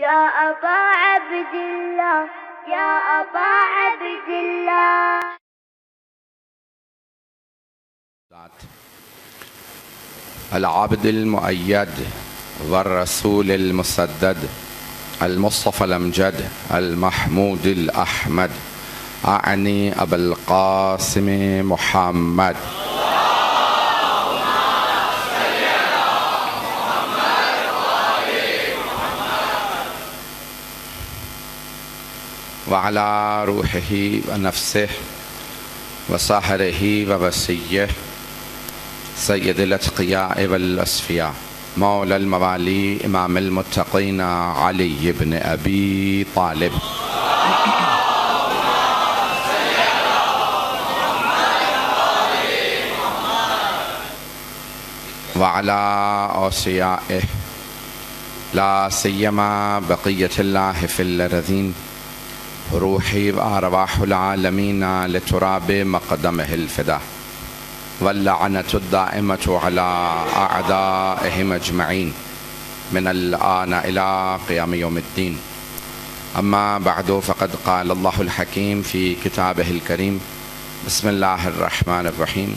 يا أبا عبد الله يا أبا عبد الله. العابد المؤيد والرسول المسدد المصطفى الأمجد المحمود الأحمد أعني أبا القاسم محمد. وعلى روحه ونفسه وصهره ووسيه سيد الأتقياء والأصفياء مولى الموالي إمام المتقين علي بن أبي طالب. وعلى أوصيائه لا سيما بقية الله في الأرضين روحي وأرواح العالمين لتراب مقدمه الفداء واللعنة الدائمة على أعدائهم أجمعين من الآن إلى قيام يوم الدين. أما بعد فقد قال الله الحكيم في كتابه الكريم بسم الله الرحمن الرحيم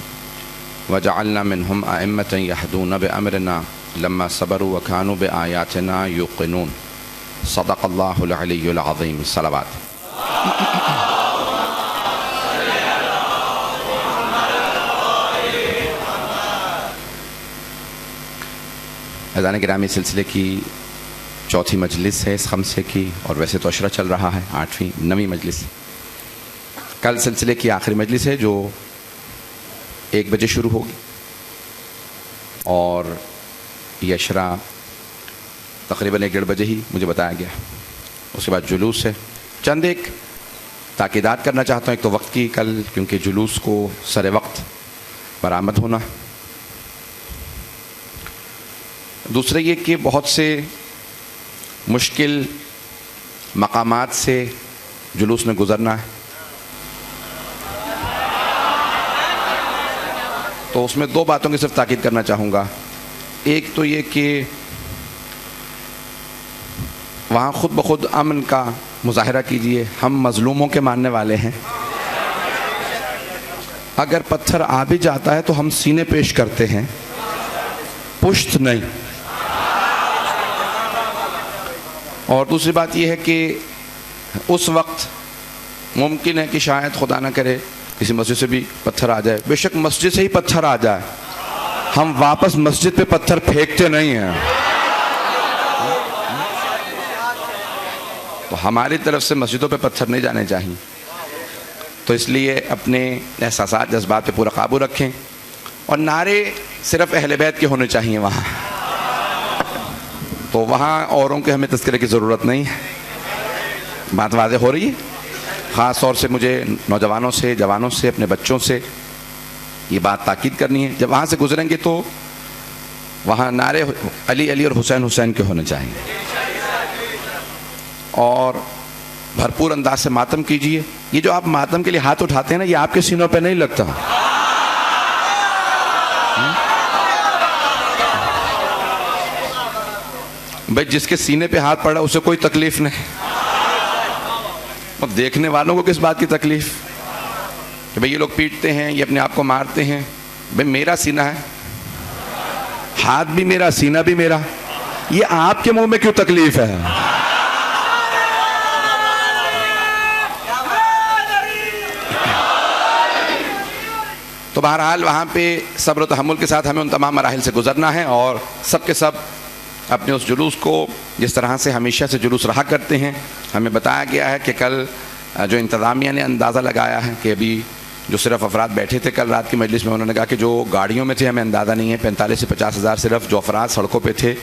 وجعلنا منهم أئمة يهدون بأمرنا لما صبروا وكانوا بآياتنا يوقنون. صدق الله العلي العظيم. صلوات. اذان گرامی سلسلے کی چوتھی مجلس ہے اس خمسے کی، اور ویسے تو عشرہ چل رہا ہے، 9ویں مجلس. کل سلسلے کی آخری مجلس ہے جو 1 بجے شروع ہوگی، اور یہ عشرہ تقریباً 1-1:30 بجے ہی مجھے بتایا گیا. اس کے بعد جلوس ہے. چند ایک تاکیدات کرنا چاہتا ہوں. ایک تو وقت کی، کل کیونکہ جلوس کو سر وقت برآمد ہونا. دوسرے یہ کہ بہت سے مشکل مقامات سے جلوس میں گزرنا ہے، تو اس میں 2 باتوں کی صرف تاکید کرنا چاہوں گا. ایک تو یہ کہ وہاں خود بخود امن کا مظاہرہ کیجئے. ہم مظلوموں کے ماننے والے ہیں. اگر پتھر آ بھی جاتا ہے تو ہم سینے پیش کرتے ہیں، پشت نہیں. اور دوسری بات یہ ہے کہ اس وقت ممکن ہے کہ شاید خدا نہ کرے کسی مسجد سے بھی پتھر آ جائے. بے شک مسجد سے ہی پتھر آ جائے، ہم واپس مسجد پہ پتھر پھینکتے نہیں ہیں. تو ہماری طرف سے مسجدوں پہ پتھر نہیں جانے چاہیے. تو اس لیے اپنے احساسات جذبات پہ پورا قابو رکھیں. اور نعرے صرف اہل بیت کے ہونے چاہیے وہاں. تو وہاں اوروں کے ہمیں تذکرے کی ضرورت نہیں ہے. بات واضح ہو رہی ہے. خاص طور سے مجھے نوجوانوں سے، جوانوں سے، اپنے بچوں سے یہ بات تاکید کرنی ہے. جب وہاں سے گزریں گے تو وہاں نعرے علی علی اور حسین حسین کے ہونے چاہیے. اور بھرپور انداز سے ماتم کیجئے. یہ جو آپ ماتم کے لیے ہاتھ اٹھاتے ہیں نا، یہ آپ کے سینوں پہ نہیں لگتا. بھائی جس کے سینے پہ ہاتھ پڑا اسے کوئی تکلیف نہیں. اور دیکھنے والوں کو کس بات کی تکلیف کہ بھئی یہ لوگ پیٹتے ہیں، یہ اپنے آپ کو مارتے ہیں. بھئی میرا سینہ ہے، ہاتھ بھی میرا، سینہ بھی میرا. یہ آپ کے منہ میں کیوں تکلیف ہے؟ تو بہرحال وہاں پہ صبر و تحمل کے ساتھ ہمیں ان تمام مراحل سے گزرنا ہے. اور سب کے سب اپنے اس جلوس کو جس طرح سے ہمیشہ سے جلوس رہا کرتے ہیں. ہمیں بتایا گیا ہے کہ کل جو انتظامیہ نے اندازہ لگایا ہے کہ ابھی جو صرف افراد بیٹھے تھے کل رات کی مجلس میں، انہوں نے کہا کہ جو گاڑیوں میں تھے ہمیں اندازہ نہیں ہے، 45 سے 50 ہزار صرف جو افراد سڑکوں پہ تھے.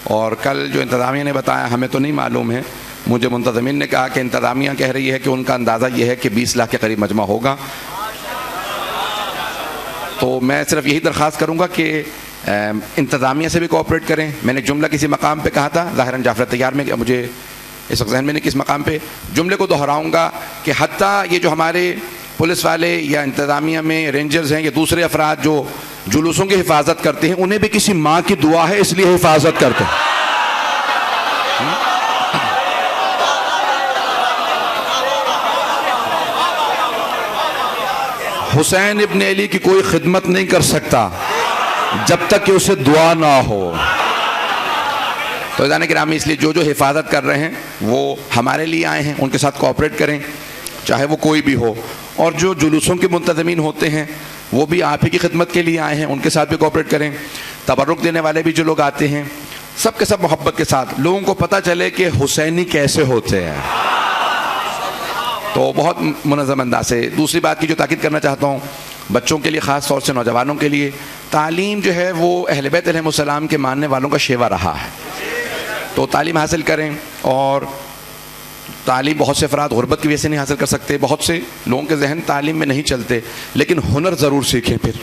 اور کل جو انتظامیہ نے بتایا ہمیں تو نہیں معلوم ہے. مجھے منتظمین نے کہا کہ انتظامیہ کہہ رہی ہے کہ ان کا اندازہ یہ ہے کہ 20 لاکھ کے قریب مجمع ہوگا. تو میں صرف یہی درخواست کروں گا کہ انتظامیہ سے بھی کوآپریٹ کریں. میں نے جملہ کسی مقام پہ کہا تھا، ظاہراً جعفر تیار میں، مجھے اس وقت ذہن میں نہیں کس مقام پہ، جملے کو دہراؤں گا کہ حتیٰ یہ جو ہمارے پولیس والے یا انتظامیہ میں رینجرز ہیں یا دوسرے افراد جو جلوسوں کی حفاظت کرتے ہیں، انہیں بھی کسی ماں کی دعا ہے اس لیے حفاظت کرتے ہیں. حسین ابن علی کی کوئی خدمت نہیں کر سکتا جب تک کہ اسے دعا نہ ہو۔ تو عزیزان گرامی، اس لیے جو حفاظت کر رہے ہیں وہ ہمارے لیے آئے ہیں، ان کے ساتھ کوآپریٹ کریں، چاہے وہ کوئی بھی ہو۔ اور جو جلوسوں کے منتظمین ہوتے ہیں وہ بھی آپ ہی کی خدمت کے لیے آئے ہیں، ان کے ساتھ بھی کوآپریٹ کریں۔ تبرک دینے والے بھی جو لوگ آتے ہیں، سب کے سب محبت کے ساتھ لوگوں کو پتہ چلے کہ حسینی کیسے ہوتے ہیں، تو بہت منظم انداز سے۔ دوسری بات کی جو تاکید کرنا چاہتا ہوں بچوں کے لیے، خاص طور سے نوجوانوں کے لیے، تعلیم جو ہے وہ اہل بیت علیہ السلام کے ماننے والوں کا شیوا رہا ہے، تو تعلیم حاصل کریں۔ اور تعلیم بہت سے افراد غربت کی وجہ سے نہیں حاصل کر سکتے، بہت سے لوگوں کے ذہن تعلیم میں نہیں چلتے، لیکن ہنر ضرور سیکھیں۔ پھر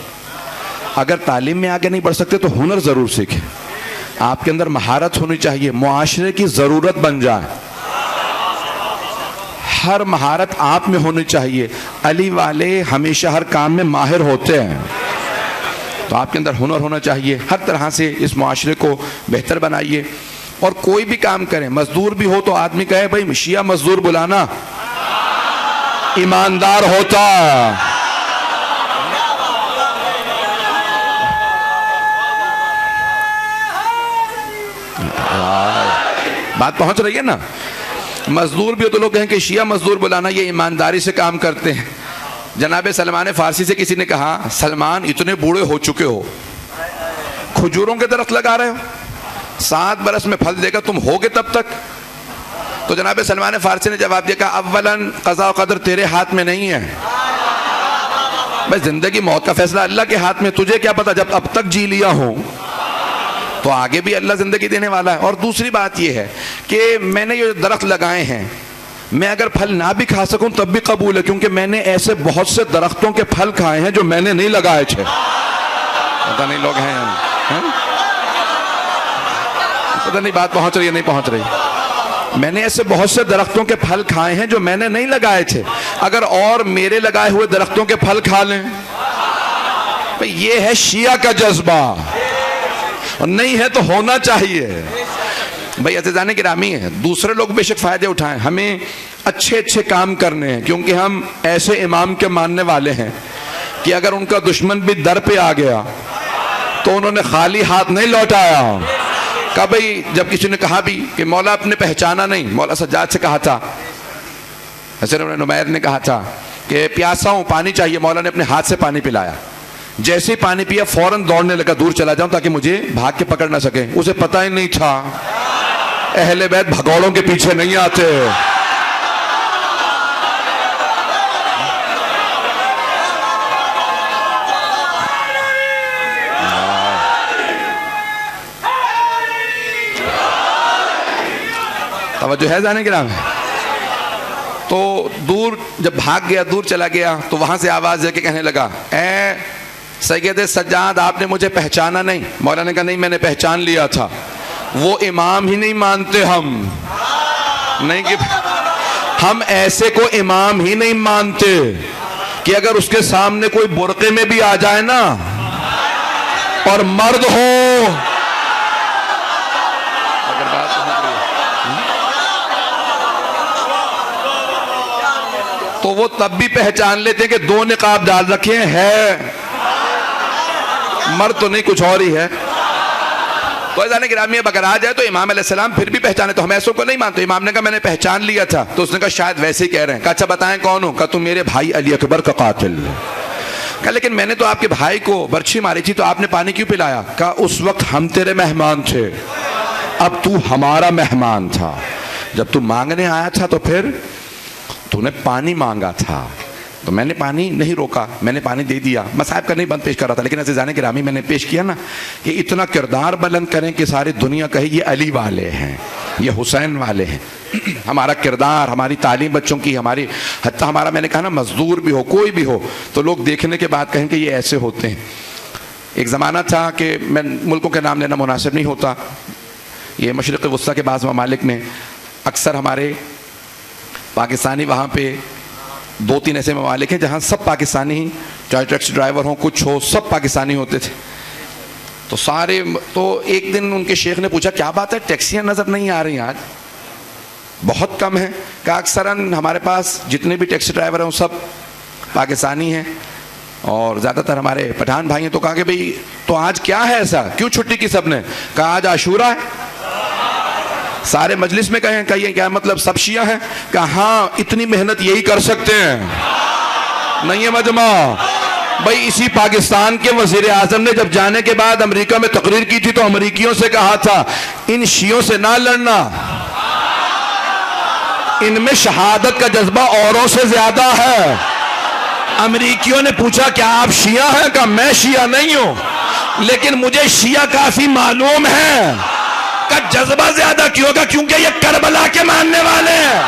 اگر تعلیم میں آگے نہیں بڑھ سکتے تو ہنر ضرور سیکھیں۔ آپ کے اندر مہارت ہونی چاہیے، معاشرے کی ضرورت بن جائے، ہر مہارت آپ میں ہونی چاہیے۔ علی والے ہمیشہ ہر کام میں ماہر ہوتے ہیں، تو آپ کے اندر ہنر ہونا چاہیے۔ ہر طرح سے اس معاشرے کو بہتر بنائیے، اور کوئی بھی کام کریں، مزدور بھی ہو تو آدمی کہے بھائی شیعہ مزدور بلانا، ایماندار ہوتا۔ بات پہنچ رہی ہے نا؟ مزدور بھی ہو تو لوگ کہیں کہ شیعہ مزدور بلانا، یہ ایمانداری سے کام کرتے ہیں۔ جناب سلمان فارسی سے کسی نے کہا، سلمان اتنے بوڑھے ہو چکے ہو، کھجوروں کے درخت لگا رہے ہو، 7 برس میں پھل دے گا، تم ہوگے تب تک؟ تو جناب سلمان فارسی نے جواب دیا، کہا اولاً قضاء و قدر تیرے ہاتھ میں نہیں ہے بھائی، زندگی موت کا فیصلہ اللہ کے ہاتھ میں، تجھے کیا پتا، جب اب تک جی لیا ہوں تو آگے بھی اللہ زندگی دینے والا ہے۔ اور دوسری بات یہ ہے کہ میں نے یہ درخت لگائے ہیں، میں اگر پھل نہ بھی کھا سکوں تب بھی قبول ہے، کیونکہ میں نے ایسے بہت سے درختوں کے پھل کھائے ہیں جو میں نے نہیں لگائے تھے۔ پتہ نہیں لوگ ہیں، پتہ نہیں بات پہنچ رہی ہے نہیں پہنچ رہی۔ میں نے ایسے بہت سے درختوں کے پھل کھائے ہیں جو میں نے نہیں لگائے تھے، اگر اور میرے لگائے ہوئے درختوں کے پھل کھا لیں، یہ ہے شیعہ کا جذبہ، اور نہیں ہے تو ہونا چاہیے۔ بھائی عزیزان گرامی ہے، دوسرے لوگ بے شک فائدے اٹھائیں، ہمیں اچھے اچھے کام کرنے ہیں، کیونکہ ہم ایسے امام کے ماننے والے ہیں کہ اگر ان کا دشمن بھی در پہ آ گیا تو انہوں نے خالی ہاتھ نہیں لوٹایا۔ کہا بھئی، جب کسی نے کہا بھی کہ مولا آپ نے پہچانا نہیں، مولا سجاد سے کہا تھا، حسین بن نمیر نے کہا تھا کہ پیاسا ہوں، پانی چاہیے، مولا نے اپنے ہاتھ سے پانی پلایا، جیسے ہی پانی پیا فوراً دوڑنے لگا، دور چلا جاؤں تاکہ مجھے بھاگ کے پکڑ نہ سکے۔ اسے پتہ ہی نہیں تھا اہل بیت بھگوڑوں کے پیچھے نہیں آتے۔ توجہ ہے جانے کے نام ہے؟ تو دور جب بھاگ گیا، دور چلا گیا، تو وہاں سے آواز دے کے کہنے لگا، اے سید سجاد آپ نے مجھے پہچانا نہیں؟ مولا نے کہا نہیں، میں نے پہچان لیا تھا، وہ امام ہی نہیں مانتے ہم، نہیں کہ ہم ایسے کو امام ہی نہیں مانتے کہ اگر اس کے سامنے کوئی برقعے میں بھی آ جائے نا اور مرد ہو، اگر بات تو وہ تب بھی پہچان لیتے ہیں کہ 2 نقاب ڈال رکھے ہیں، مرد تو نہیں کچھ اور ہی ہے۔ تو عزیزان گرامی اب اگر آ جائے تو امام علیہ السلام پھر بھی پہچانے، تو ہم ایسوں کو نہیں مانتے۔ امام نے کہا میں نے پہچان لیا تھا، تو اس نے کہا شاید ویسے ہی کہہ رہے ہیں۔ کہا اچھا بتائیں کون ہوں؟ کہا تم میرے بھائی علی اکبر کا قاتل۔ کہا لیکن میں نے تو آپ کے بھائی کو برچھی ماری تھی، تو آپ نے پانی کیوں پلایا؟ کہا اس وقت ہم تیرے مہمان تھے، اب تو ہمارا مہمان تھا، جب تو مانگنے آیا تھا تو پھر تو نے پانی مانگا تھا، تو میں نے پانی نہیں روکا، میں نے پانی دے دیا۔ مصائب کا نہیں بند پیش کر رہا تھا، لیکن عزیزان گرامی میں نے پیش کیا نا کہ اتنا کردار بلند کریں کہ ساری دنیا کہے یہ علی والے ہیں، یہ حسین والے ہیں۔ ہمارا کردار، ہماری تعلیم بچوں کی، ہماری حتیٰ ہمارا، میں نے کہا نا مزدور بھی ہو، کوئی بھی ہو، تو لوگ دیکھنے کے بعد کہیں کہ یہ ایسے ہوتے ہیں۔ ایک زمانہ تھا کہ میں ملکوں کے نام لینا مناسب نہیں ہوتا، یہ مشرق وسطیٰ کے بعض ممالک میں اکثر ہمارے پاکستانی، وہاں پہ 2-3 ایسے ممالک ہیں جہاں سب پاکستانی ہی، چاہے ٹیکسی ڈرائیور ہوں کچھ ہو، سب پاکستانی ہوتے تھے۔ تو ایک دن ان کے شیخ نے پوچھا کیا بات ہے ٹیکسیاں نظر نہیں آ رہی آج، بہت کم ہیں؟ کہا اکثراً ہمارے پاس جتنے بھی ٹیکسی ڈرائیور ہیں وہ سب پاکستانی ہیں، اور زیادہ تر ہمارے پٹھان بھائی ہیں تو کہا کہ بھئی تو آج کیا ہے ایسا، کیوں چھٹی کی سب نے؟ کہا آج عاشورہ ہے۔ سارے مجلس میں کہیں کہیے کیا مطلب سب شیعہ ہیں؟ کہا ہاں اتنی محنت یہی کر سکتے ہیں، نہیں ہے مجمع۔ بھئی اسی پاکستان کے وزیر اعظم نے جب جانے کے بعد امریکہ میں تقریر کی تھی تو امریکیوں سے کہا تھا ان شیعوں سے نہ لڑنا، ان میں شہادت کا جذبہ اوروں سے زیادہ ہے۔ امریکیوں نے پوچھا کیا آپ شیعہ ہیں؟ کہا میں شیعہ نہیں ہوں لیکن مجھے شیعہ کافی معلوم ہے۔ کا جذبہ زیادہ کیوں ہوگا؟ کیونکہ یہ کربلا کے ماننے والے ہیں۔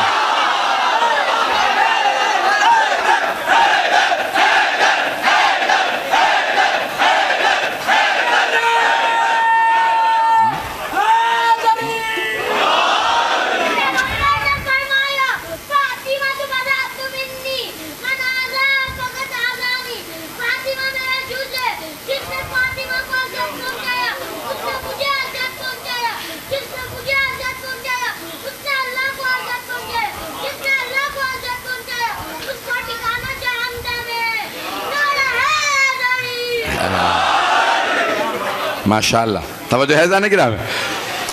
ماشاءاللہ توجہ ہے زانے گرام ہے۔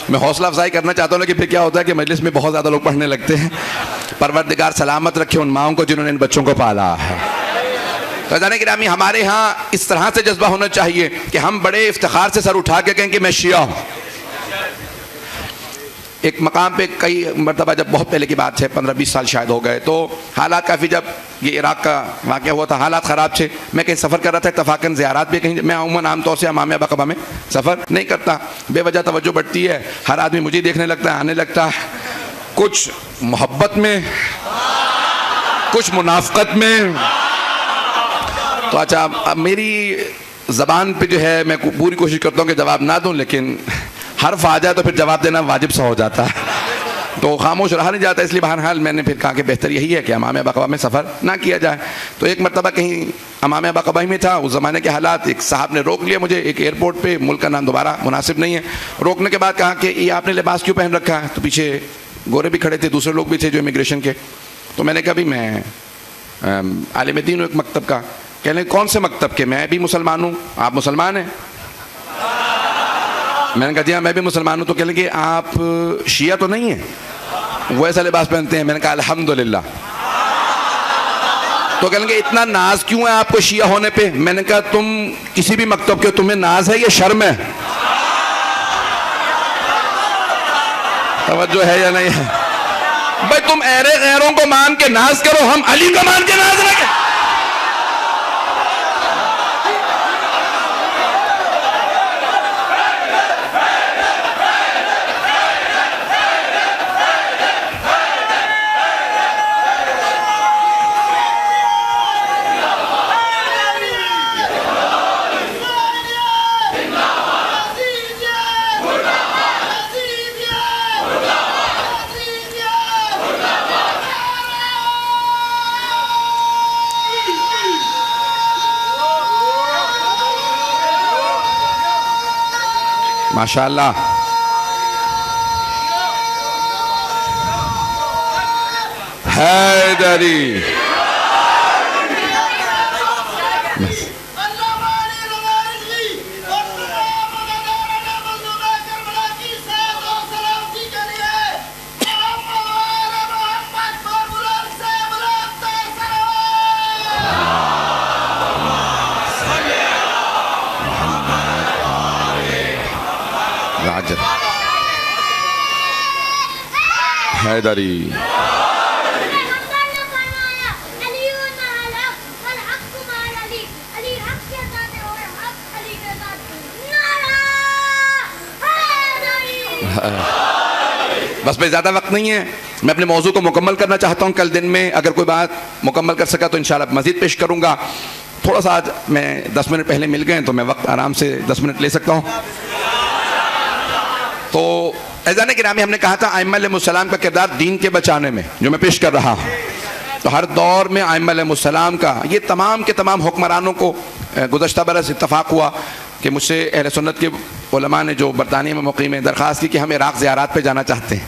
میں حوصلہ افزائی کرنا چاہتا ہوں کہ پھر کیا ہوتا ہے کہ مجلس میں بہت زیادہ لوگ پڑھنے لگتے ہیں۔ پروردگار سلامت رکھے ان ماؤں کو جنہوں نے ان بچوں کو پالا ہے۔ تو زانے گرامی ہمارے ہاں اس طرح سے جذبہ ہونا چاہیے کہ ہم بڑے افتخار سے سر اٹھا کے کہیں کہ میں شیعہ ہوں۔ ایک مقام پہ کئی مرتبہ جب بہت پہلے کی بات ہے 15-20 سال شاید ہو گئے تو حالات کافی، جب یہ عراق کا واقعہ ہوا تھا حالات خراب تھے، میں کہیں سفر کر رہا تھا اتفاقاً زیارات بھی کہیں، میں عموماً عام طور سے امام ابا قبا میں سفر نہیں کرتا، بے وجہ توجہ بڑھتی ہے، ہر آدمی مجھے دیکھنے لگتا ہے، آنے لگتا ہے، کچھ محبت میں کچھ منافقت میں۔ تو اچھا اب میری زبان پہ جو ہے میں پوری کوشش کرتا ہوں کہ جواب نہ دوں، لیکن حرف آ جائے تو پھر جواب دینا واجب سا ہو جاتا ہے تو خاموش رہا نہیں جاتا، اس لیے بہرحال میں نے پھر کہا کہ بہتر یہی ہے کہ امام ابا قبا میں سفر نہ کیا جائے۔ تو ایک مرتبہ کہیں امام ابا قبا میں تھا، اس زمانے کے حالات، ایک صاحب نے روک لیا مجھے ایک ایئرپورٹ پہ، ملک کا نام دوبارہ مناسب نہیں ہے، روکنے کے بعد کہا کہ یہ آپ نے لباس کیوں پہن رکھا ہے؟ تو پیچھے گورے بھی کھڑے تھے، دوسرے لوگ بھی تھے جو امیگریشن کے، تو میں نے کہا بھی میں عالم دین ہوں ایک مکتب کا۔ کہنے کون سے مکتب کے؟ میں بھی مسلمان ہوں، آپ مسلمان ہیں؟ میں نے کہا جی ہاں میں بھی مسلمان ہوں۔ تو کہنے کہ آپ شیعہ تو نہیں ہیں؟ وہ ایسا لباس پہنتے ہیں؟ میں نے کہا الحمدللہ۔ تو کہنے کہ اتنا ناز کیوں ہے آپ کو شیعہ ہونے پہ؟ میں نے کہا تم کسی بھی مکتب کے، تمہیں ناز ہے یا شرم ہے؟ توجہ ہے یا نہیں ہے؟ بھائی تم ایرے غیروں کو مان کے ناز کرو، ہم علی کو مان کے ناز رکھیں۔ ماشاءاللہ حیدری۔ حیدری بس میں زیادہ وقت نہیں ہے، میں اپنے موضوع کو مکمل کرنا چاہتا ہوں۔ کل دن میں اگر کوئی بات مکمل کر سکا تو انشاءاللہ مزید پیش کروں گا۔ تھوڑا سا آج میں 10 منٹ پہلے مل گئے تو میں وقت آرام سے 10 منٹ لے سکتا ہوں۔ تو اذان گرامی ہم نے کہا تھا ائمہ علیہ السلام کا کردار دین کے بچانے میں جو میں پیش کر رہا ہوں، تو ہر دور میں ائمہ علیہ السلام کا یہ تمام کے تمام حکمرانوں کو گزشتہ برس اتفاق ہوا کہ مجھ سے اہل سنت کے علماء نے جو برطانیہ میں مقیم ہیں درخواست کی کہ ہم عراق زیارات پہ جانا چاہتے ہیں،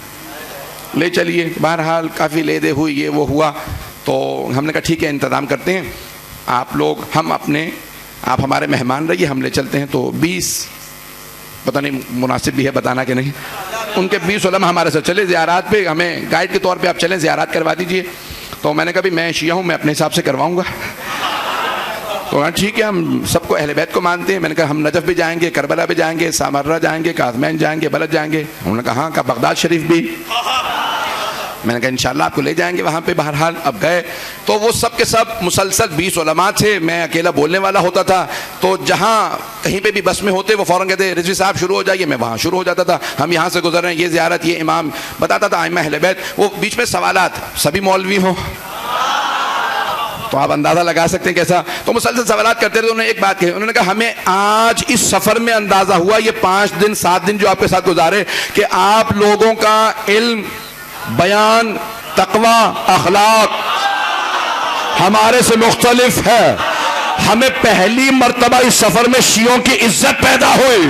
لے چلیے۔ بہرحال کافی لے دے ہوئی، یہ وہ ہوا، تو ہم نے کہا ٹھیک ہے انتظام کرتے ہیں۔ آپ لوگ آپ ہمارے مہمان رہیے, ہم لے چلتے ہیں. تو 20 پتہ نہیں مناسب بھی ہے بتانا کہ نہیں, ان کے 20 علماء ہمارے ساتھ چلے زیارات پہ, ہمیں گائیڈ کے طور پہ آپ چلیں, زیارات کروا دیجئے. تو میں نے کہا بھی میں شیعہ ہوں, میں اپنے حساب سے کرواؤں گا. تو ٹھیک ہے, ہم سب کو اہل بیت کو مانتے ہیں. میں نے کہا ہم نجف بھی جائیں گے, کربلا بھی جائیں گے, سامرہ جائیں گے, کاظمین جائیں گے, بلد جائیں گے. انہوں نے کہا ہاں, کہا بغداد شریف بھی. میں نے کہا انشاءاللہ آپ کو لے جائیں گے وہاں پہ. بہرحال اب گئے تو وہ سب کے سب مسلسل 20 علماء تھے, میں اکیلا بولنے والا ہوتا تھا. تو جہاں کہیں پہ بھی بس میں ہوتے وہ فوراً کہتے رضوی صاحب شروع ہو جائیے, میں وہاں شروع ہو جاتا تھا. ہم یہاں سے گزر رہے ہیں, یہ زیارت, یہ امام بتاتا تھا ائمہ اہل بیت. وہ بیچ میں سوالات, سبھی مولوی ہوں تو آپ اندازہ لگا سکتے ہیں کیسا. تو مسلسل سوالات کرتے رہے. انہوں نے ایک بات کہی, انہوں نے کہا ہمیں آج اس سفر میں اندازہ ہوا, یہ 5 دن 7 دن جو آپ کے ساتھ گزارے, کہ آپ لوگوں کا علم, بیان, تقوی, اخلاق ہمارے سے مختلف ہے. ہمیں پہلی مرتبہ اس سفر میں شیعوں کی عزت پیدا ہوئی.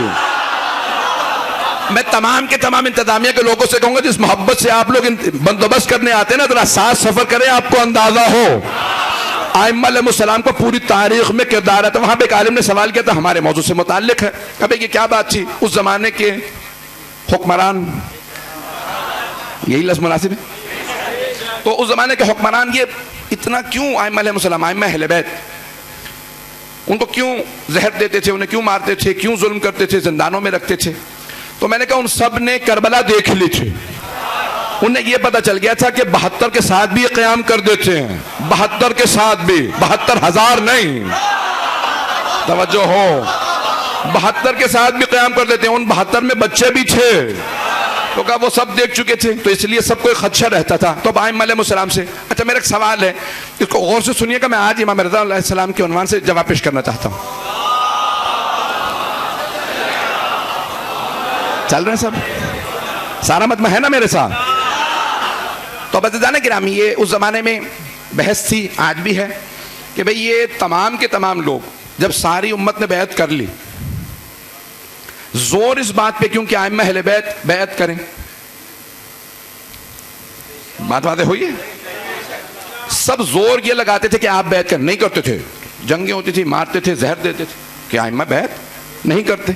میں تمام کے تمام انتظامیہ کے لوگوں سے کہوں گا جس محبت سے آپ لوگ بندوبست کرنے آتے ہیں نا, ذرا ساتھ سفر کریں, آپ کو اندازہ ہو. ائمہ علیہ السلام کو پوری تاریخ میں کردار ہے. تو وہاں پہ ایک عالم نے سوال کیا تھا, ہمارے موضوع سے متعلق ہے. ابھی یہ کیا بات تھی, اس زمانے کے حکمران, یہی لفظ مناسب ہے, تو اس زمانے کے حکمران یہ اتنا کیوں ائمہ علیہ السلام, ائمہ اہل بیت, ان کو کیوں زہر دیتے تھے, انہیں کیوں مارتے تھے, کیوں ظلم کرتے تھے, زندانوں میں رکھتے تھے. تو میں نے کہا ان سب نے کربلا دیکھ لی تھی. انہیں یہ پتا چل گیا تھا کہ 72 کے ساتھ بھی قیام کر دیتے ہیں, 72 کے ساتھ بھی, 72,000 نہیں, توجہ ہو, 72 کے ساتھ بھی قیام کر دیتے ہیں. ان 72 میں بچے بھی تھے. تو کہا وہ سب دیکھ چکے تھے, تو اس لیے سب کو ایک خدشہ رہتا تھا. تو ائمہ علیہ السلام سے, اچھا میرا ایک سوال ہے, اس کو غور سے سنیے گا, میں آج امام رضا علیہ السلام کے عنوان سے جواب پیش کرنا چاہتا ہوں. چل رہے ہیں سب, سارا مجمع ہے نا میرے ساتھ. تو عزیزان گرامی, یہ اس زمانے میں بحث تھی, آج بھی ہے, کہ بھئی یہ تمام کے تمام لوگ جب ساری امت نے بیعت کر لی, زور اس بات پہ کیوں کہ ائمہ اہل بیت بیعت کریں. بات واضح ہوئی ہے. سب زور یہ لگاتے تھے کہ آپ بیعت کر, نہیں کرتے تھے, جنگیں ہوتی تھی, مارتے تھے, زہر دیتے تھے, کہ ائمہ بیعت نہیں کرتے.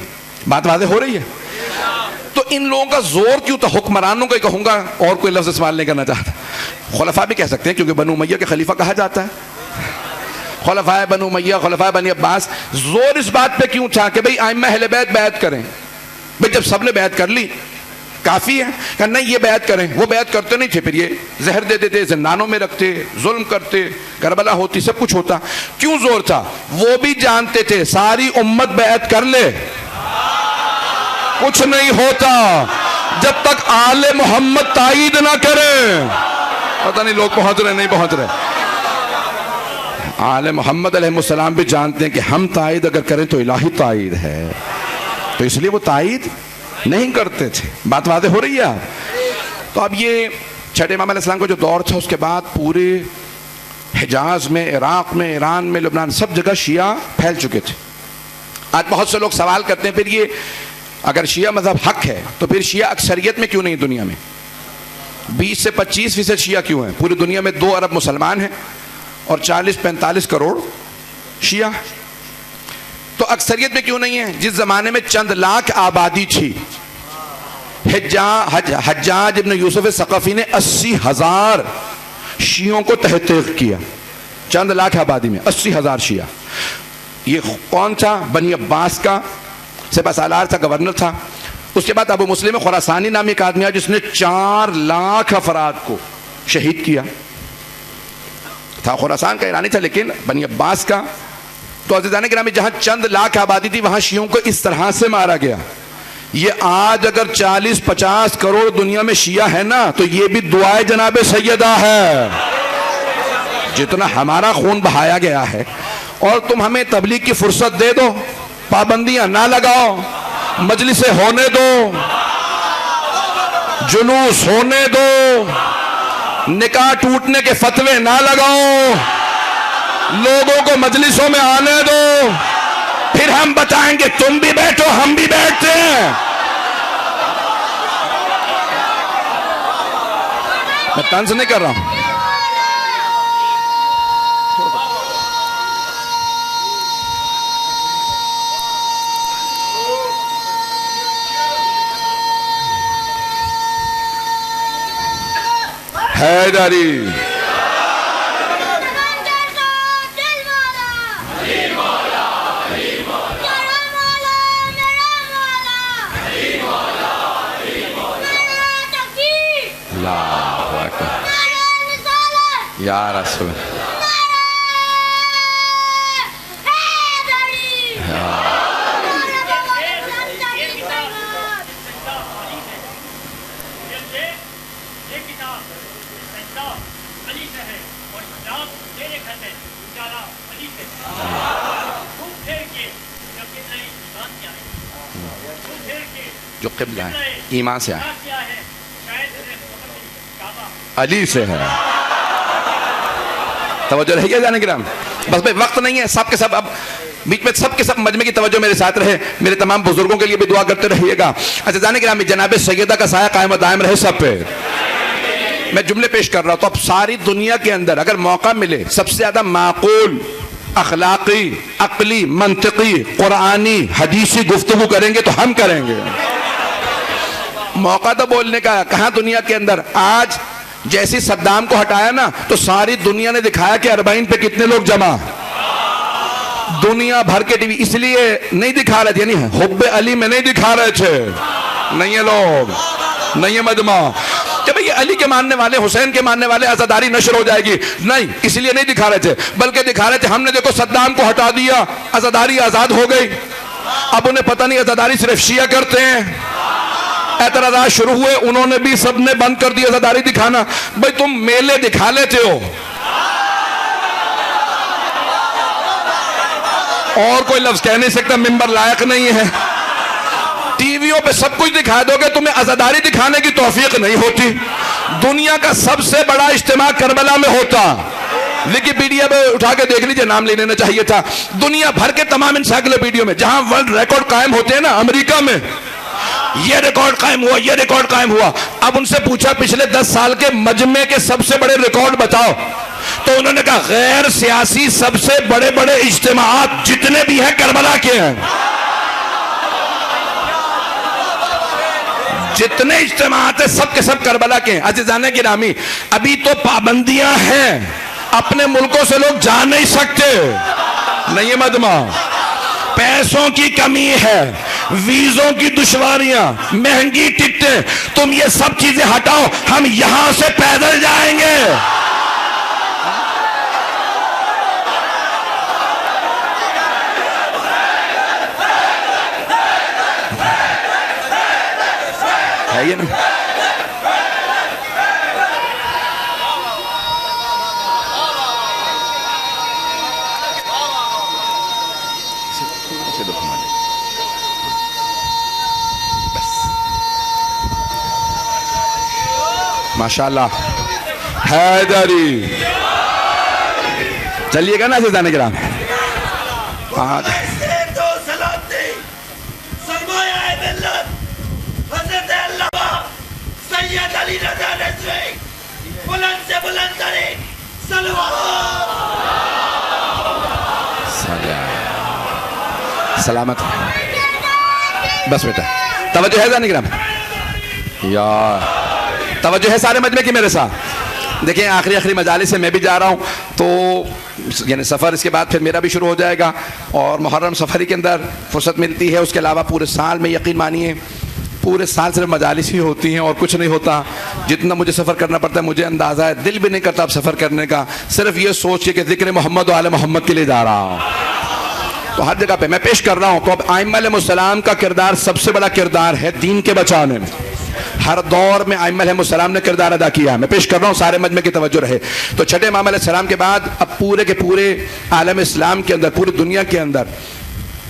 بات واضح ہو رہی ہے. تو ان لوگوں کا زور کیوں تھا, حکمرانوں کو کہوں گا, اور کوئی لفظ استعمال نہیں کرنا چاہتا, خلفاء بھی کہہ سکتے ہیں کیونکہ بنو امیہ کے خلیفہ کہا جاتا ہے, خلفائے بنو امیہ, خلفائے بنی عباس. زور اس بات پہ کیوں تھا کہ بھئی ائمہ اہل بیت بیعت کریں. بھئی جب سب نے بیعت کر لی کافی ہے, کہ نہیں یہ بیعت کریں. وہ بیعت کرتے نہیں تھے, پھر یہ زہر دے دیتے, زندانوں میں رکھتے, ظلم کرتے, کربلا ہوتی, سب کچھ ہوتا. کیوں زور تھا؟ وہ بھی جانتے تھے ساری امت بیعت کر لے کچھ نہیں ہوتا جب تک آل محمد تائید نہ کریں. پتہ نہیں لوگ پہنچ رہے نہیں پہنچ رہے. آل محمد علیہ السلام بھی جانتے ہیں کہ ہم تائید اگر کریں تو الہی تائید ہے, تو اس لیے وہ تائید نہیں کرتے تھے. بات واضح ہو رہی ہے. تو اب یہ چھٹے امام علیہ السلام کا جو دور تھا, اس کے بعد پورے حجاز میں, عراق میں, ایران میں, لبنان, سب جگہ شیعہ پھیل چکے تھے. آج بہت سے لوگ سوال کرتے ہیں, پھر یہ اگر شیعہ مذہب حق ہے تو پھر شیعہ اکثریت میں کیوں نہیں دنیا میں؟ 20 سے 25% شیعہ کیوں ہیں؟ پوری دنیا میں 2 ارب مسلمان ہیں اور 40-45 کروڑ شیعہ. تو اکثریت میں کیوں نہیں ہے؟ جس زمانے میں چند لاکھ آبادی تھی, حجاج ابن یوسف ثقفی نے 80,000 شیعوں کو تحقیق کیا. چند لاکھ آبادی میں 80,000 شیعہ. یہ کون تھا؟ بنی عباس کا سپہ سالار تھا, گورنر تھا. اس کے بعد ابو مسلم خراسانی نامی ایک آدمی ہے جس نے 4 لاکھ افراد کو شہید کیا. تھا خراسان کا, ایرانی تھا, لیکن بنی عباس کا. تو عزیزان گرامی, جہاں چند لاکھ آبادی تھی وہاں شیعوں کو اس طرح سے مارا گیا. یہ آج اگر 40-50 کروڑ دنیا میں شیعہ ہے نا, تو یہ بھی دعائے جناب سیدہ ہے. جتنا ہمارا خون بہایا گیا ہے, اور تم ہمیں تبلیغ کی فرصت دے دو, پابندیاں نہ لگاؤ, مجلسیں ہونے دو, جلوس ہونے دو, نکاح ٹوٹنے کے فتوے نہ لگاؤ, لوگوں کو مجلسوں میں آنے دو, پھر ہم بتائیں گے تم بھی بیٹھو ہم بھی بیٹھتے ہیں. میں طنز نہیں کر رہا ہوں. حیدری اللہ اکبر یا رسول جو قبلہ ہے ایمان سے ہے، علی سے ہے. توجہ رہے گا جانے گرام؟ بس بھائی وقت نہیں ہے، سب کے سب اب بیچ میں سب کے سب مجمع کی توجہ میرے ساتھ رہے. میرے تمام بزرگوں کے لیے بھی دعا کرتے رہیے گا. اچھا جانے گرام، جناب سیدہ کا سایہ قائم و دائم رہے سب پہ. میں جملے پیش کر رہا ہوں تو اب ساری دنیا کے اندر اگر موقع ملے سب سے زیادہ معقول، اخلاقی، عقلی، منطقی، قرآنی، حدیثی گفتگو کریں گے تو ہم کریں گے. موقع تو بولنے کا کہاں دنیا کے اندر. آج جیسی صدام کو ہٹایا نا تو ساری دنیا نے دکھایا کہ اربعین پہ کتنے لوگ جمع، دنیا بھر کے ٹی وی. اس لیے نہیں دکھا رہے تھے، یعنی حب علی میں نہیں دکھا رہے تھے، نہیں ہے لوگ، نہیں ہے مجمع کہ بھئی علی کے ماننے والے، حسین کے ماننے والے عزاداری نشر ہو جائے گی، نہیں، اس لیے نہیں دکھا رہے تھے، بلکہ دکھا رہے تھے ہم نے دیکھو صدام کو ہٹا دیا، عزاداری آزاد ہو گئی. اب انہیں پتہ نہیں عزاداری صرف شیعہ کرتے ہیں. اعتراضات شروع ہوئے، انہوں نے بھی سب نے بند کر دیا عزاداری دکھانا. بھئی تم میلے دکھا لیتے ہو اور کوئی لفظ کہہ نہیں سکتا، منبر لائق نہیں ہے. ٹی ویوں پہ سب کچھ دکھا دو گے، تمہیں عزاداری دکھانے کی توفیق نہیں ہوتی. دنیا کا سب سے بڑا اجتماع کربلا میں ہوتا، ویکیپیڈیا پہ اٹھا کے دیکھ لیجئے، نام لے لینا چاہیے تھا. دنیا بھر کے تمام انسائکلوپیڈیا میں جہاں ورلڈ ریکارڈ قائم ہوتے ہیں نا، امریکہ میں یہ ریکارڈ قائم ہوا، یہ ریکارڈ قائم ہوا. اب ان سے پوچھا پچھلے 10 سال کے مجمع کے سب سے بڑے ریکارڈ بتاؤ، تو انہوں نے کہا غیر سیاسی سب سے بڑے بڑے اجتماعات جتنے بھی ہیں کربلا کے ہیں. جتنے اجتماعات ہیں سب کے سب کربلا کے ہیں. عزیزان گرامی، ابھی تو پابندیاں ہیں، اپنے ملکوں سے لوگ جا نہیں سکتے، نہیں مجمع، پیسوں کی کمی ہے، ویزوں کی دشواریاں، مہنگی ٹکٹیں، تم یہ سب چیزیں ہٹاؤ، ہم یہاں سے پیدل جائیں گے. ہے یہ نا؟ ماشاءاللہ حیدری. چلیے گا نا عزیزان کرام؟ سلامت. بس بیٹا توجہ ہے عزیزان کرام؟ یا توجہ ہے سارے مجمع کی میرے ساتھ؟ دیکھیں آخری مجالس سے میں بھی جا رہا ہوں، تو یعنی سفر اس کے بعد پھر میرا بھی شروع ہو جائے گا، اور محرم سفری کے اندر فرصت ملتی ہے. اس کے علاوہ پورے سال میں یقین مانیے پورے سال صرف مجالس ہی ہوتی ہیں اور کچھ نہیں ہوتا. جتنا مجھے سفر کرنا پڑتا ہے مجھے اندازہ ہے، دل بھی نہیں کرتا اب سفر کرنے کا، صرف یہ سوچ کے کہ ذکر محمد و آل محمد کے لیے جا رہا ہوں. تو ہر جگہ پہ میں پیش کر رہا ہوں. تو اب ائمہ علیہ السلام کا کردار سب سے بڑا کردار ہے دین کے بچانے میں. ہر دور میں ائمہ علیہ السلام نے کردار ادا کیا ہے. میں پیش کر رہا ہوں، سارے مجمع کی توجہ رہے. تو چھٹے امام علیہ السلام کے بعد اب پورے کے پورے عالم اسلام کے اندر، پوری دنیا کے اندر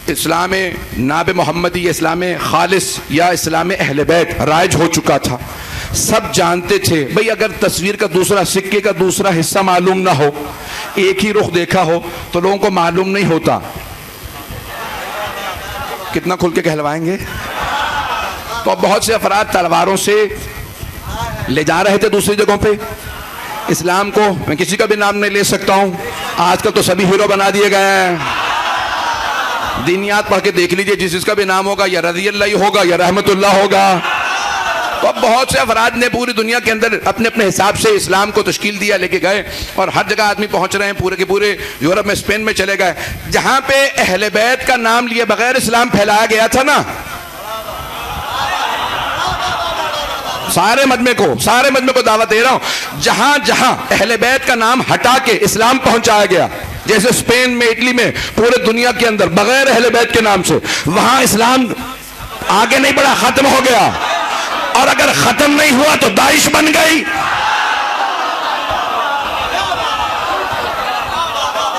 اسلام ناب محمدی، اسلام خالص یا اسلام اہل بیت رائج ہو چکا تھا. سب جانتے تھے بھئی اگر تصویر کا دوسرا، سکے کا دوسرا حصہ معلوم نہ ہو، ایک ہی رخ دیکھا ہو تو لوگوں کو معلوم نہیں ہوتا. کتنا کھل کے کہلوائیں گے؟ تو اب بہت سے افراد تلواروں سے لے جا رہے تھے دوسری جگہوں پہ اسلام کو. میں کسی کا بھی نام نہیں لے سکتا ہوں، آج کل تو سبھی ہیرو بنا دیے گئے ہیں. دینیات پڑھ کے دیکھ لیجئے، جس کا بھی نام ہوگا یا رضی اللہ ہوگا یا رحمت اللہ ہوگا. تو اب بہت سے افراد نے پوری دنیا کے اندر اپنے اپنے حساب سے اسلام کو تشکیل دیا، لے کے گئے، اور ہر جگہ آدمی پہنچ رہے ہیں، پورے کے پورے یورپ میں، اسپین میں چلے گئے، جہاں پہ اہل بیت کا نام لیے بغیر اسلام پھیلایا گیا تھا نا، سارے مجمع کو دعوت دے رہا ہوں، جہاں جہاں اہل بیت کا نام ہٹا کے اسلام پہنچایا گیا، جیسے اسپین میں، اٹلی میں، پورے دنیا کے اندر بغیر اہل بیت کے نام سے، وہاں اسلام آگے نہیں بڑھا، ختم ہو گیا، اور اگر ختم نہیں ہوا تو داعش بن گئی۔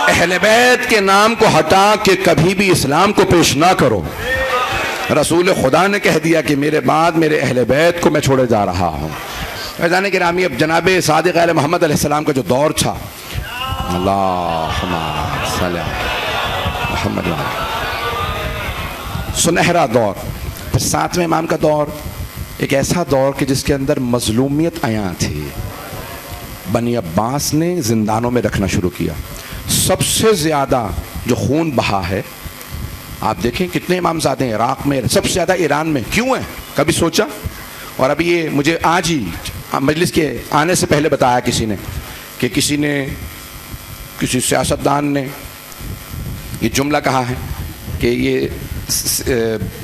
اہل بیت کے نام کو ہٹا کے کبھی بھی اسلام کو پیش نہ کرو۔ رسول خدا نے کہہ دیا کہ میرے بعد میرے اہل بیت کو میں چھوڑے جا رہا ہوں۔ فیضان گرامی، اب جناب صادق آل محمد علیہ السلام کا جو دور تھا، اللہم صلی علی محمد، سنہرا دور، پھر ساتویں امام کا دور، ایک ایسا دور کہ جس کے اندر مظلومیت عیاں تھی۔ بنی عباس نے زندانوں میں رکھنا شروع کیا، سب سے زیادہ جو خون بہا ہے، آپ دیکھیں کتنے امامزادے ہیں عراق میں، سب سے زیادہ ایران میں، کیوں ہیں؟ کبھی سوچا؟ اور ابھی یہ مجھے آج ہی مجلس کے آنے سے پہلے بتایا کسی نے کہ کسی سیاستدان نے یہ جملہ کہا ہے کہ یہ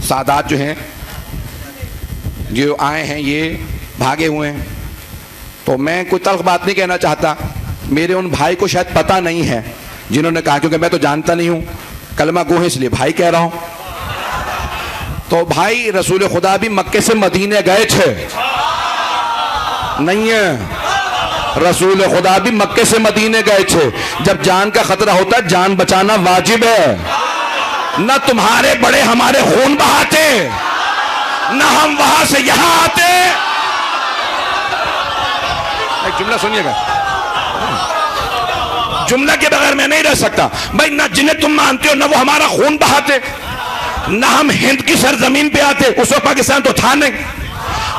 سادات جو ہیں، جو آئے ہیں، یہ بھاگے ہوئے ہیں۔ تو میں کوئی تلخ بات نہیں کہنا چاہتا، میرے ان بھائی کو شاید پتہ نہیں ہے جنہوں نے کہا، کیونکہ میں تو جانتا نہیں ہوں، کلمہ گو ہے اس لیے بھائی کہہ رہا ہوں۔ تو بھائی رسول خدا بھی مکے سے مدینے گئے تھے، نہیں ہے، رسول خدا بھی مکے سے مدینے گئے تھے۔ جب جان کا خطرہ ہوتا ہے جان بچانا واجب ہے، نہ تمہارے بڑے ہمارے خون بہاتے، نہ ہم وہاں سے یہاں آتے۔ ایک جملہ سنیے گا، جملہ کے بغیر میں نہیں رہ سکتا بھائی، نہ جنہیں تم مانتے ہو نہ وہ ہمارا خون بہاتے، نہ ہم ہند کی سرزمین پہ آتے، اس وقت پاکستان تو تھا نہیں۔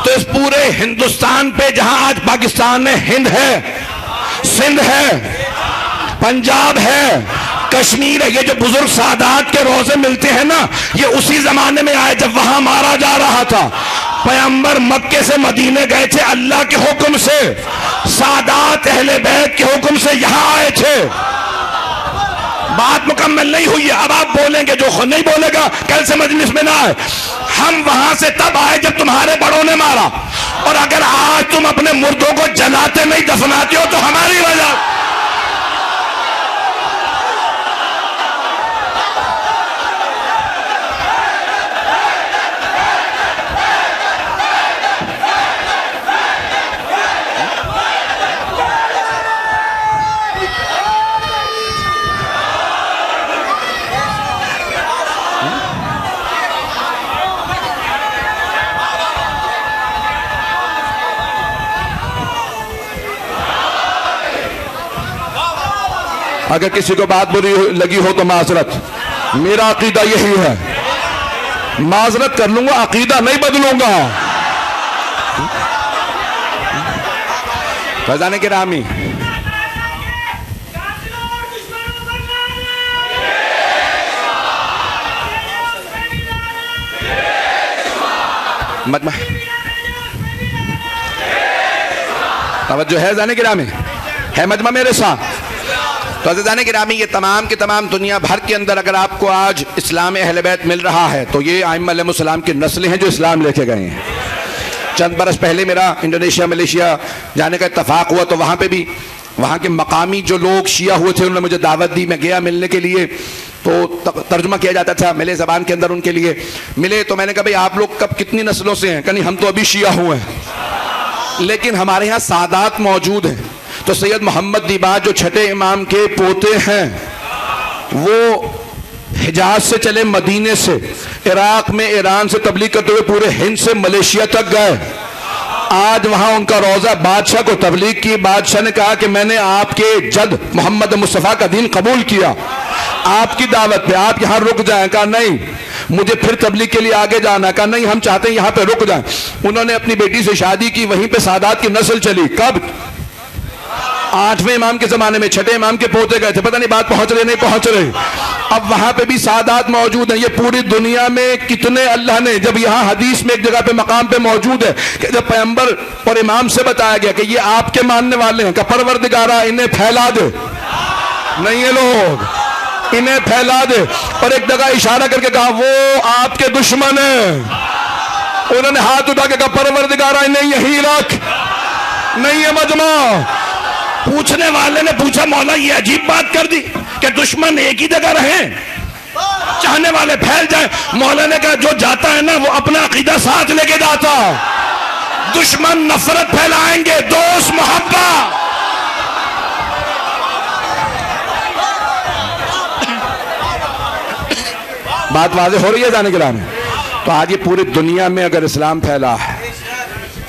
تو اس پورے ہندوستان پہ جہاں آج پاکستان میں ہند ہے، سندھ ہے، پنجاب ہے، کشمیر ہے، یہ جو بزرگ سادات کے روزے ملتے ہیں نا، یہ اسی زمانے میں آئے جب وہاں مارا جا رہا تھا۔ پیغمبر مکے سے مدینے گئے تھے اللہ کے حکم سے، سادات اہل بیت کے حکم سے یہاں آئے تھے۔ بات مکمل نہیں ہوئی ہے، اب آپ بولیں گے، جو نہیں بولے گا کل سے مجلس میں نہ آئے۔ ہم وہاں سے تب آئے جب تمہارے بڑوں نے مارا، اور اگر آج تم اپنے مردوں کو جلاتے نہیں دفناتے ہو تو ہماری وجہ۔ اگر کسی کو بات بری لگی ہو تو معذرت، میرا عقیدہ یہی ہے، معذرت کر لوں گا، عقیدہ نہیں بدلوں گا۔ فیضان گرامی، مجمع توجہ ہے، فیضان گرامی ہے مجمع میرے ساتھ؟ تو عزیزان گرامی، یہ تمام کے تمام دنیا بھر کے اندر اگر آپ کو آج اسلام اہل بیت مل رہا ہے تو یہ ائمہ علیہ السلام کی نسلیں ہیں جو اسلام لے کے گئے ہیں۔ چند برس پہلے میرا انڈونیشیا، ملیشیا جانے کا اتفاق ہوا، تو وہاں پہ بھی وہاں کے مقامی جو لوگ شیعہ ہوئے تھے انہوں نے مجھے دعوت دی، میں گیا ملنے کے لیے، تو ترجمہ کیا جاتا تھا ملے زبان کے اندر، ان کے لیے ملے تو میں نے کہا بھئی آپ لوگ کب کتنی نسلوں سے ہیں؟ کہ ہم تو ابھی شیعہ ہوئے ہیں، لیکن ہمارے ہاں سادات موجود ہیں۔ تو سید محمد دیباج جو چھٹے امام کے پوتے ہیں، وہ حجاز سے چلے، مدینے سے، عراق میں ایران سے تبلیغ کرتے ہوئے پورے ہند سے ملیشیا تک گئے۔ آج وہاں ان کا روزہ، بادشاہ کو تبلیغ کی، بادشاہ نے کہا کہ میں نے آپ کے جد محمد مصطفیٰ کا دین قبول کیا، آپ کی دعوت پہ آپ یہاں رک جائیں۔ کہا نہیں، مجھے پھر تبلیغ کے لیے آگے جانا۔ کہا نہیں، ہم چاہتے ہیں یہاں پہ رک جائیں۔ انہوں نے اپنی بیٹی سے شادی کی، وہیں پہ سادات کی نسل چلی۔ کب؟ 8ویں امام کے زمانے میں 6 امام کے پوتے گئے تھے، پتہ نہیں بات پہنچ رہے نہیں پہنچ رہے. اب وہاں پہ بھی سادات موجود ہیں. یہ پوری دنیا میں کتنے اللہ نے، جب یہاں حدیث میں ایک جگہ پہ مقام پہ موجود ہے کہ جب پیغمبر اور امام سے بتایا گیا کہ یہ آپ کے ماننے والے ہیں کہ پروردگارا انہیں پھیلا دے، نہیں یہ لوگ انہیں پھیلا دے، اور ایک جگہ اشارہ کر کے کہا وہ آپ کے دشمن ہیں. انہوں نے ہاتھ اٹھا کے کہا پروردگارا انہیں یہی رکھ، نہیں یہ مجمع. پوچھنے والے نے پوچھا مولا یہ عجیب بات کر دی کہ دشمن ایک ہی جگہ رہیں، چاہنے والے پھیل جائیں. مولا نے کہا جو جاتا ہے نا وہ اپنا عقیدہ ساتھ لے کے جاتا، دشمن نفرت پھیلائیں گے، دوست محبت. بات واضح ہو رہی ہے جانے کے رام. تو آج یہ پوری دنیا میں اگر اسلام پھیلا ہے،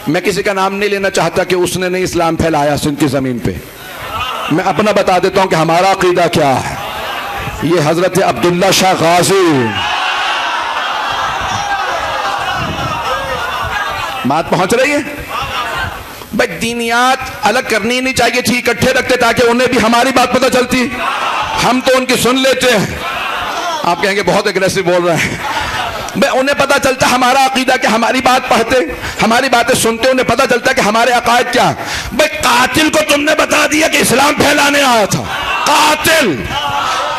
میں کسی کا نام نہیں لینا چاہتا کہ اس نے نہیں اسلام پھیلایا سندھ کی زمین پہ، میں اپنا بتا دیتا ہوں کہ ہمارا عقیدہ کیا ہے. یہ حضرت عبداللہ شاہ غازی، بات پہنچ رہی ہے بھائی. دینیات الگ کرنی نہیں چاہیے تھی، اکٹھے رکھتے تاکہ انہیں بھی ہماری بات پتہ چلتی. ہم تو ان کی سن لیتے ہیں. آپ کہیں گے بہت اگریسو بول رہے ہیں. انہیں پتا چلتا ہمارا عقیدہ کہ ہماری بات پڑھتے، ہماری باتیں سنتے، انہیں پتا چلتا کہ ہمارے عقائد کیا. بھائی قاتل کو تم نے بتا دیا کہ اسلام پھیلانے آیا تھا. قاتل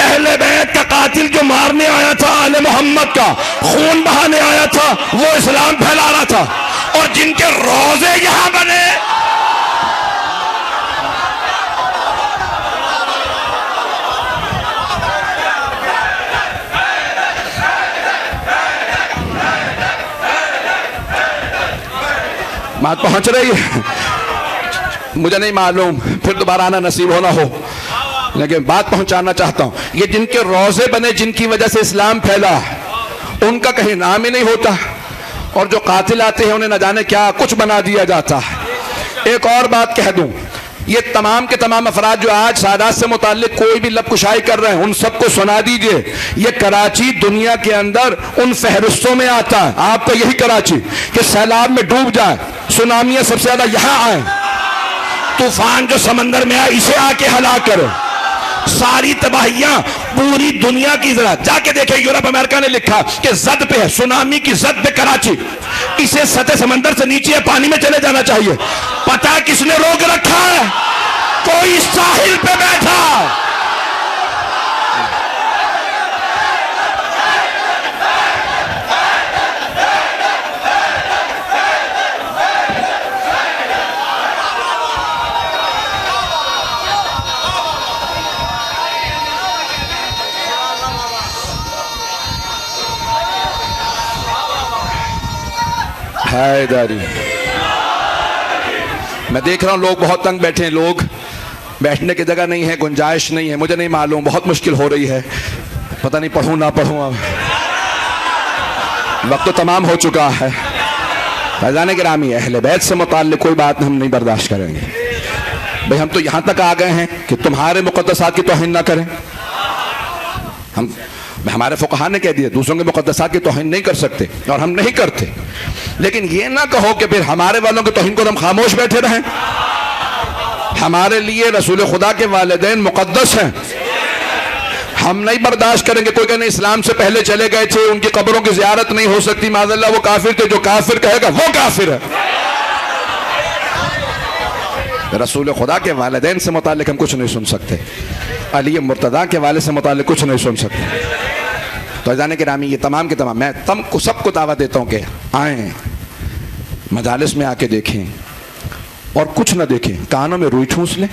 اہل بیت کا قاتل جو مارنے آیا تھا، آل محمد کا خون بہانے آیا تھا، وہ اسلام پھیلا رہا تھا. اور جن کے روزے یہاں بنے، بات پہنچ رہی ہے. مجھے نہیں معلوم پھر دوبارہ آنا نصیب ہونا ہو، لیکن بات پہنچانا چاہتا ہوں. یہ جن کے روزے بنے، جن کی وجہ سے اسلام پھیلا، ان کا کہیں نام ہی نہیں ہوتا. اور جو قاتل آتے ہیں انہیں نہ جانے کیا کچھ بنا دیا جاتا ہے. ایک اور بات کہہ دوں، یہ تمام کے تمام افراد جو آج سادات سے متعلق کوئی بھی لب کشائی کر رہے ہیں، ان سب کو سنا دیجئے یہ کراچی دنیا کے اندر ان فہرستوں میں آتا ہے. آپ کا یہی کراچی کہ سیلاب میں ڈوب جائے، سونامیاں سب سے زیادہ یہاں آئیں، طوفان جو سمندر میں آئے اسے آ کے ہلاک کرے، ساری تباہیاں پوری دنیا کی. ذرا جا کے دیکھیں یورپ امریکہ نے لکھا کہ زد پہ ہے، سونامی کی زد پہ کراچی، اسے سطح سمندر سے نیچے پانی میں چلے جانا چاہیے. پتہ کس نے روک رکھا ہے؟ کوئی ساحل پہ بیٹھا. حیدری، میں دیکھ رہا ہوں لوگ بہت تنگ بیٹھے ہیں، لوگ بیٹھنے کی جگہ نہیں ہے، گنجائش نہیں ہے. مجھے نہیں معلوم، بہت مشکل ہو رہی ہے، پتہ نہیں پڑھوں نہ پڑھوں. اب وقت تو تمام ہو چکا ہے. فیضان گرامی، اہل بیت سے متعلق کوئی بات ہم نہیں برداشت کریں گے. بھئی ہم تو یہاں تک آ گئے ہیں کہ تمہارے مقدسات کی توہین نہ کریں. ہمارے فقہا نے کہہ دیا دوسروں کے مقدسات کی توہین نہیں کر سکتے، اور ہم نہیں کرتے. لیکن یہ نہ کہو کہ پھر ہمارے والوں کی توہین کو ہم خاموش بیٹھے رہیں. ہمارے لیے رسول خدا کے والدین مقدس ہیں. ہم نہیں برداشت کریں گے کوئی کہنے اسلام سے پہلے چلے گئے تھے، ان کی قبروں کی زیارت نہیں ہو سکتی، معاذ اللہ وہ کافر تھے. جو کافر کہے گا وہ کافر ہے. رسول خدا کے والدین سے متعلق ہم کچھ نہیں سن سکتے، علی مرتضیٰ کے والد سے متعلق کچھ نہیں سن سکتے. تو عزیزان گرامی، یہ تمام کے تمام میں سب کو دعوت دیتا ہوں کہ آئیں، مجالس میں آ کے دیکھیں، اور کچھ نہ دیکھیں. کانوں میں روئی ٹھونس لیں،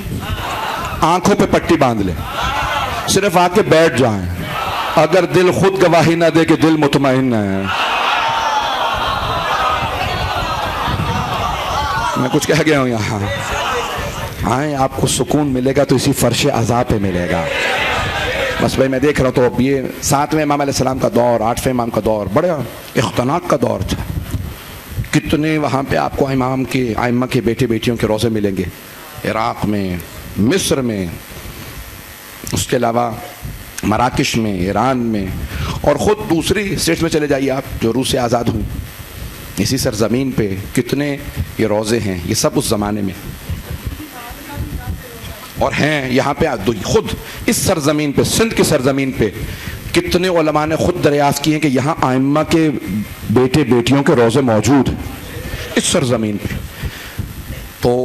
آنکھوں پہ پٹی باندھ لیں، صرف آ کے بیٹھ جائیں. اگر دل خود گواہی نہ دے کہ دل مطمئن ہے. میں کچھ کہہ گیا ہوں یہاں. آئیں، آپ کو سکون ملے گا تو اسی فرش عذاب پہ ملے گا. بس بھائی میں دیکھ رہا ہوں تو اب یہ 7ویں امام علیہ السلام کا دور، 8ویں امام کا دور بڑا اختناق کا دور تھا. کتنے وہاں پہ آپ کو امام کے ائمہ کے بیٹے بیٹیوں کے روزے ملیں گے، عراق میں، مصر میں، اس کے علاوہ مراکش میں، ایران میں، اور خود دوسری اسٹیٹس میں چلے جائیے آپ جو روس سے آزاد ہوئی. اسی سرزمین پہ کتنے یہ روزے ہیں. یہ سب اس زمانے میں. اور ہیں یہاں پہ خود اس سرزمین پہ، سندھ کی سرزمین پہ کتنے علماء نے خود دریافت کیے ہیں کہ یہاں ائمہ کے بیٹے بیٹیوں کے روزے موجود ہیں اس سرزمین پہ. تو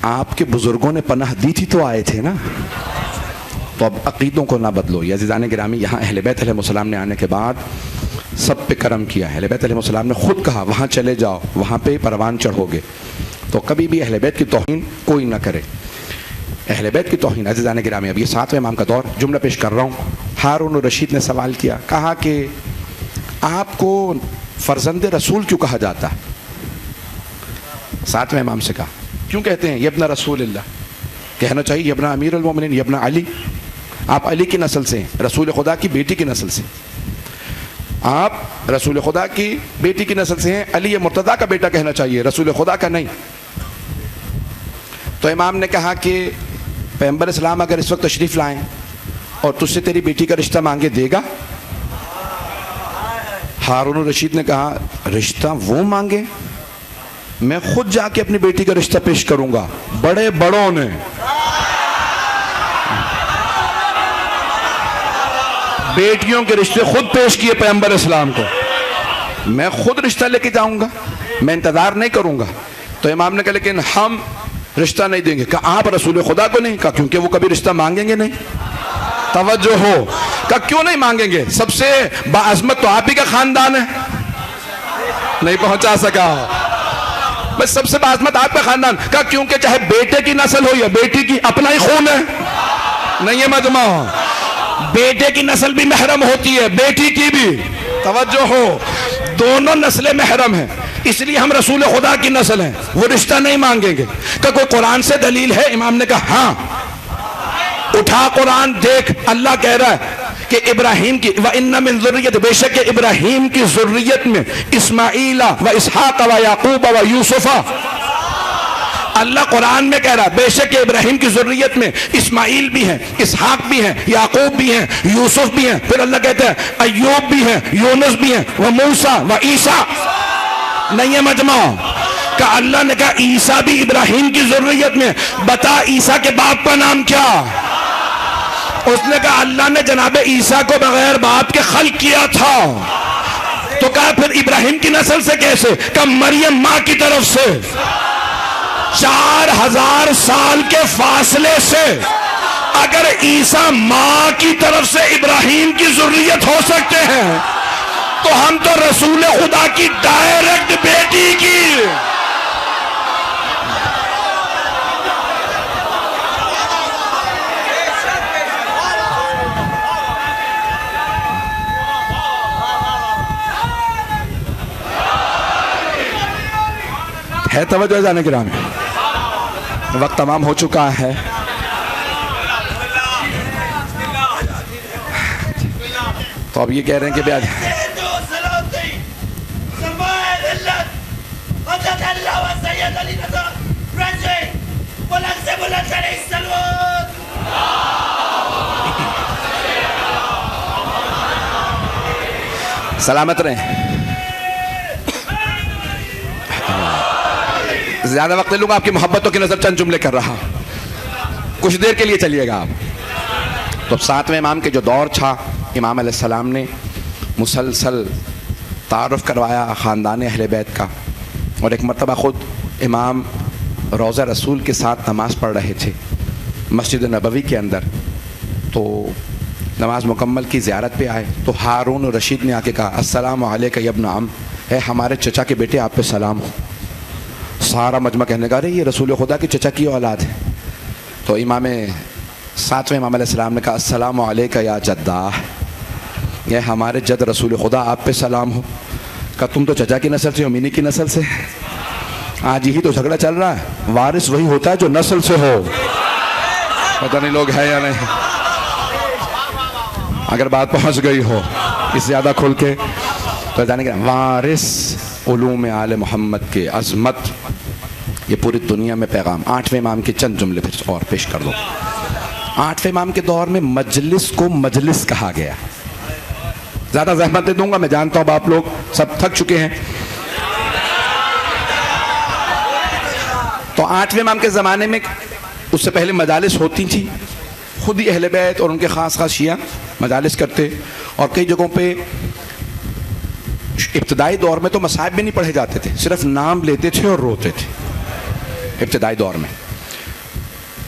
آپ کے بزرگوں نے پناہ دی تھی تو آئے تھے نا. تو اب عقیدوں کو نہ بدلو. یا عزیزان گرامی، یہاں اہل بیت علیہ السلام نے آنے کے بعد سب پہ کرم کیا. اہل بیت علیہ السلام نے خود کہا وہاں چلے جاؤ، وہاں پہ پروان چڑھو گے. تو کبھی بھی اہل بیت کی توہین کوئی نہ کرے. اہل بیت کی توہین، عزیزان گرامی، اب یہ 7ویں امام کا دور، جملہ پیش کر رہا ہوں. ہارون الرشید نے سوال کیا، کہا کہ آپ کو فرزند رسول کیوں کہا جاتا ہے؟ 7ویں امام سے کہا کیوں کہتے ہیں یبن رسول اللہ؟ کہنا چاہیے یبن امیر المومنین، یبن علی. آپ علی کی نسل سے ہیں، رسول خدا کی بیٹی کی نسل سے. آپ رسول خدا کی بیٹی کی نسل سے ہیں، علی مرتضیٰ کا بیٹا کہنا چاہیے، رسول خدا کا نہیں. تو امام نے کہا کہ پیغمبر اسلام اگر اس وقت تشریف لائیں اور تجھ سے تیری بیٹی کا رشتہ مانگے، دے گا؟ ہارون الرشید نے کہا رشتہ وہ مانگے؟ میں خود جا کے اپنی بیٹی کا رشتہ پیش کروں گا. بڑے بڑوں نے بیٹیوں کے رشتے خود پیش کیے پیغمبر اسلام کو. میں خود رشتہ لے کے جاؤں گا، میں انتظار نہیں کروں گا. تو امام نے کہا لیکن ہم رشتہ نہیں دیں گے. کہا آپ رسول خدا کو نہیں؟ کہا کیونکہ وہ کبھی رشتہ مانگیں گے نہیں. توجہ ہو. کہا کیوں نہیں مانگیں گے؟ سب سے باعظمت تو آپ ہی کا خاندان ہے. نہیں پہنچا سکا. بس سب سے باعظمت آپ کا خاندان. کہا کیونکہ چاہے بیٹے کی نسل ہو یا بیٹی کی، اپنا ہی خون ہے. نہیں ہے مجمع. بیٹے کی نسل بھی محرم ہوتی ہے، بیٹی کی بھی. توجہ ہو. دونوں نسلیں محرم ہیں، اس لیے ہم رسول خدا کی نسل ہیں، وہ رشتہ نہیں مانگیں گے. کہ کوئی قرآن سے دلیل ہے؟ امام نے کہا ہاں. اٹھا قرآن دیکھ، اللہ کہہ رہا ہے کہ ابراہیم کی وَإِنَّ مِن ذُرِّيَّتِ، بے شک ابراہیم کی ذریت میں اسماعیل و اسحاق و یعقوب و یوسف. اللہ قرآن میں کہہ رہا ہے بے شک ابراہیم کی ذریت میں اسماعیل بھی ہیں، اسحاق بھی ہیں، یعقوب بھی ہیں، یوسف بھی ہیں. پھر اللہ کہتا ہے ایوب بھی ہیں، یونس بھی ہیں، و موسیٰ و عیسیٰ. نہیں ہے مجمع. کہ اللہ نے کہا عیسیٰ بھی ابراہیم کی ذریت میں. بتا عیسیٰ کے باپ کا نام کیا؟ اس نے کہا اللہ نے جناب عیسیٰ کو بغیر باپ کے خلق کیا تھا. تو کہا پھر ابراہیم کی نسل سے کیسے؟ کہ مریم ماں کی طرف سے. 4000 سال کے فاصلے سے اگر عیسیٰ ماں کی طرف سے ابراہیم کی ذریت ہو سکتے ہیں تو ہم تو رسول خدا کی ڈائریکٹ بیٹی کی. ہے توجہ جانے کے رام. وقت تمام ہو چکا ہے. تو اب یہ کہہ رہے ہیں کہ بیاج سلامت رہیں. زیادہ وقت لے لوں گا، آپ کی محبتوں کی نظر چند جملے کر رہا. کچھ دیر کے لیے چلیے گا آپ. تو 7ویں امام کے جو دور تھا، امام علیہ السلام نے مسلسل تعارف کروایا خاندان اہل بیت کا. اور ایک مرتبہ خود امام روضہ رسول کے ساتھ نماز پڑھ رہے تھے مسجد نبوی کے اندر. تو نماز مکمل کی زیارت پہ آئے تو ہارون الرشید نے آ کے کہا السلام علیکہ یا ابن عم، اے ہمارے چچا کے بیٹے آپ پہ سلام ہو. سارا مجمع کہنے کا رہے یہ رسول خدا کی چچا کی اولاد ہے. تو امام 7ویں امام علیہ السلام نے کہا السلام علیکہ یا جدہ، یہ ہمارے جد رسول خدا آپ پہ سلام ہو. کہ تم تو چچا کی نسل سے ہو، مینی کی نسل سے. آج یہی تو جھگڑا چل رہا ہے، وارث وہی ہوتا ہے جو نسل سے ہو. پتہ نہیں لوگ ہے یا نہیں. اگر بات پہنچ گئی ہو اس زیادہ کھل کے تو جانے گا وارث علوم آل محمد کے عظمت، یہ پوری دنیا میں پیغام. 8ویں امام کے چند جملے پھر اور پیش کر دو. 8ویں امام کے دور میں مجلس کو مجلس کہا گیا. زیادہ زحمت دے دوں گا، میں جانتا ہوں آپ لوگ سب تھک چکے ہیں. تو 8ویں امام کے زمانے میں اس سے پہلے مجالس ہوتی تھیں، خود ہی اہل بیت اور ان کے خاص خاص شیعہ مجالس کرتے، اور کئی جگہوں پہ ابتدائی دور میں تو مصائب بھی نہیں پڑھے جاتے تھے، صرف نام لیتے تھے اور روتے تھے ابتدائی دور میں۔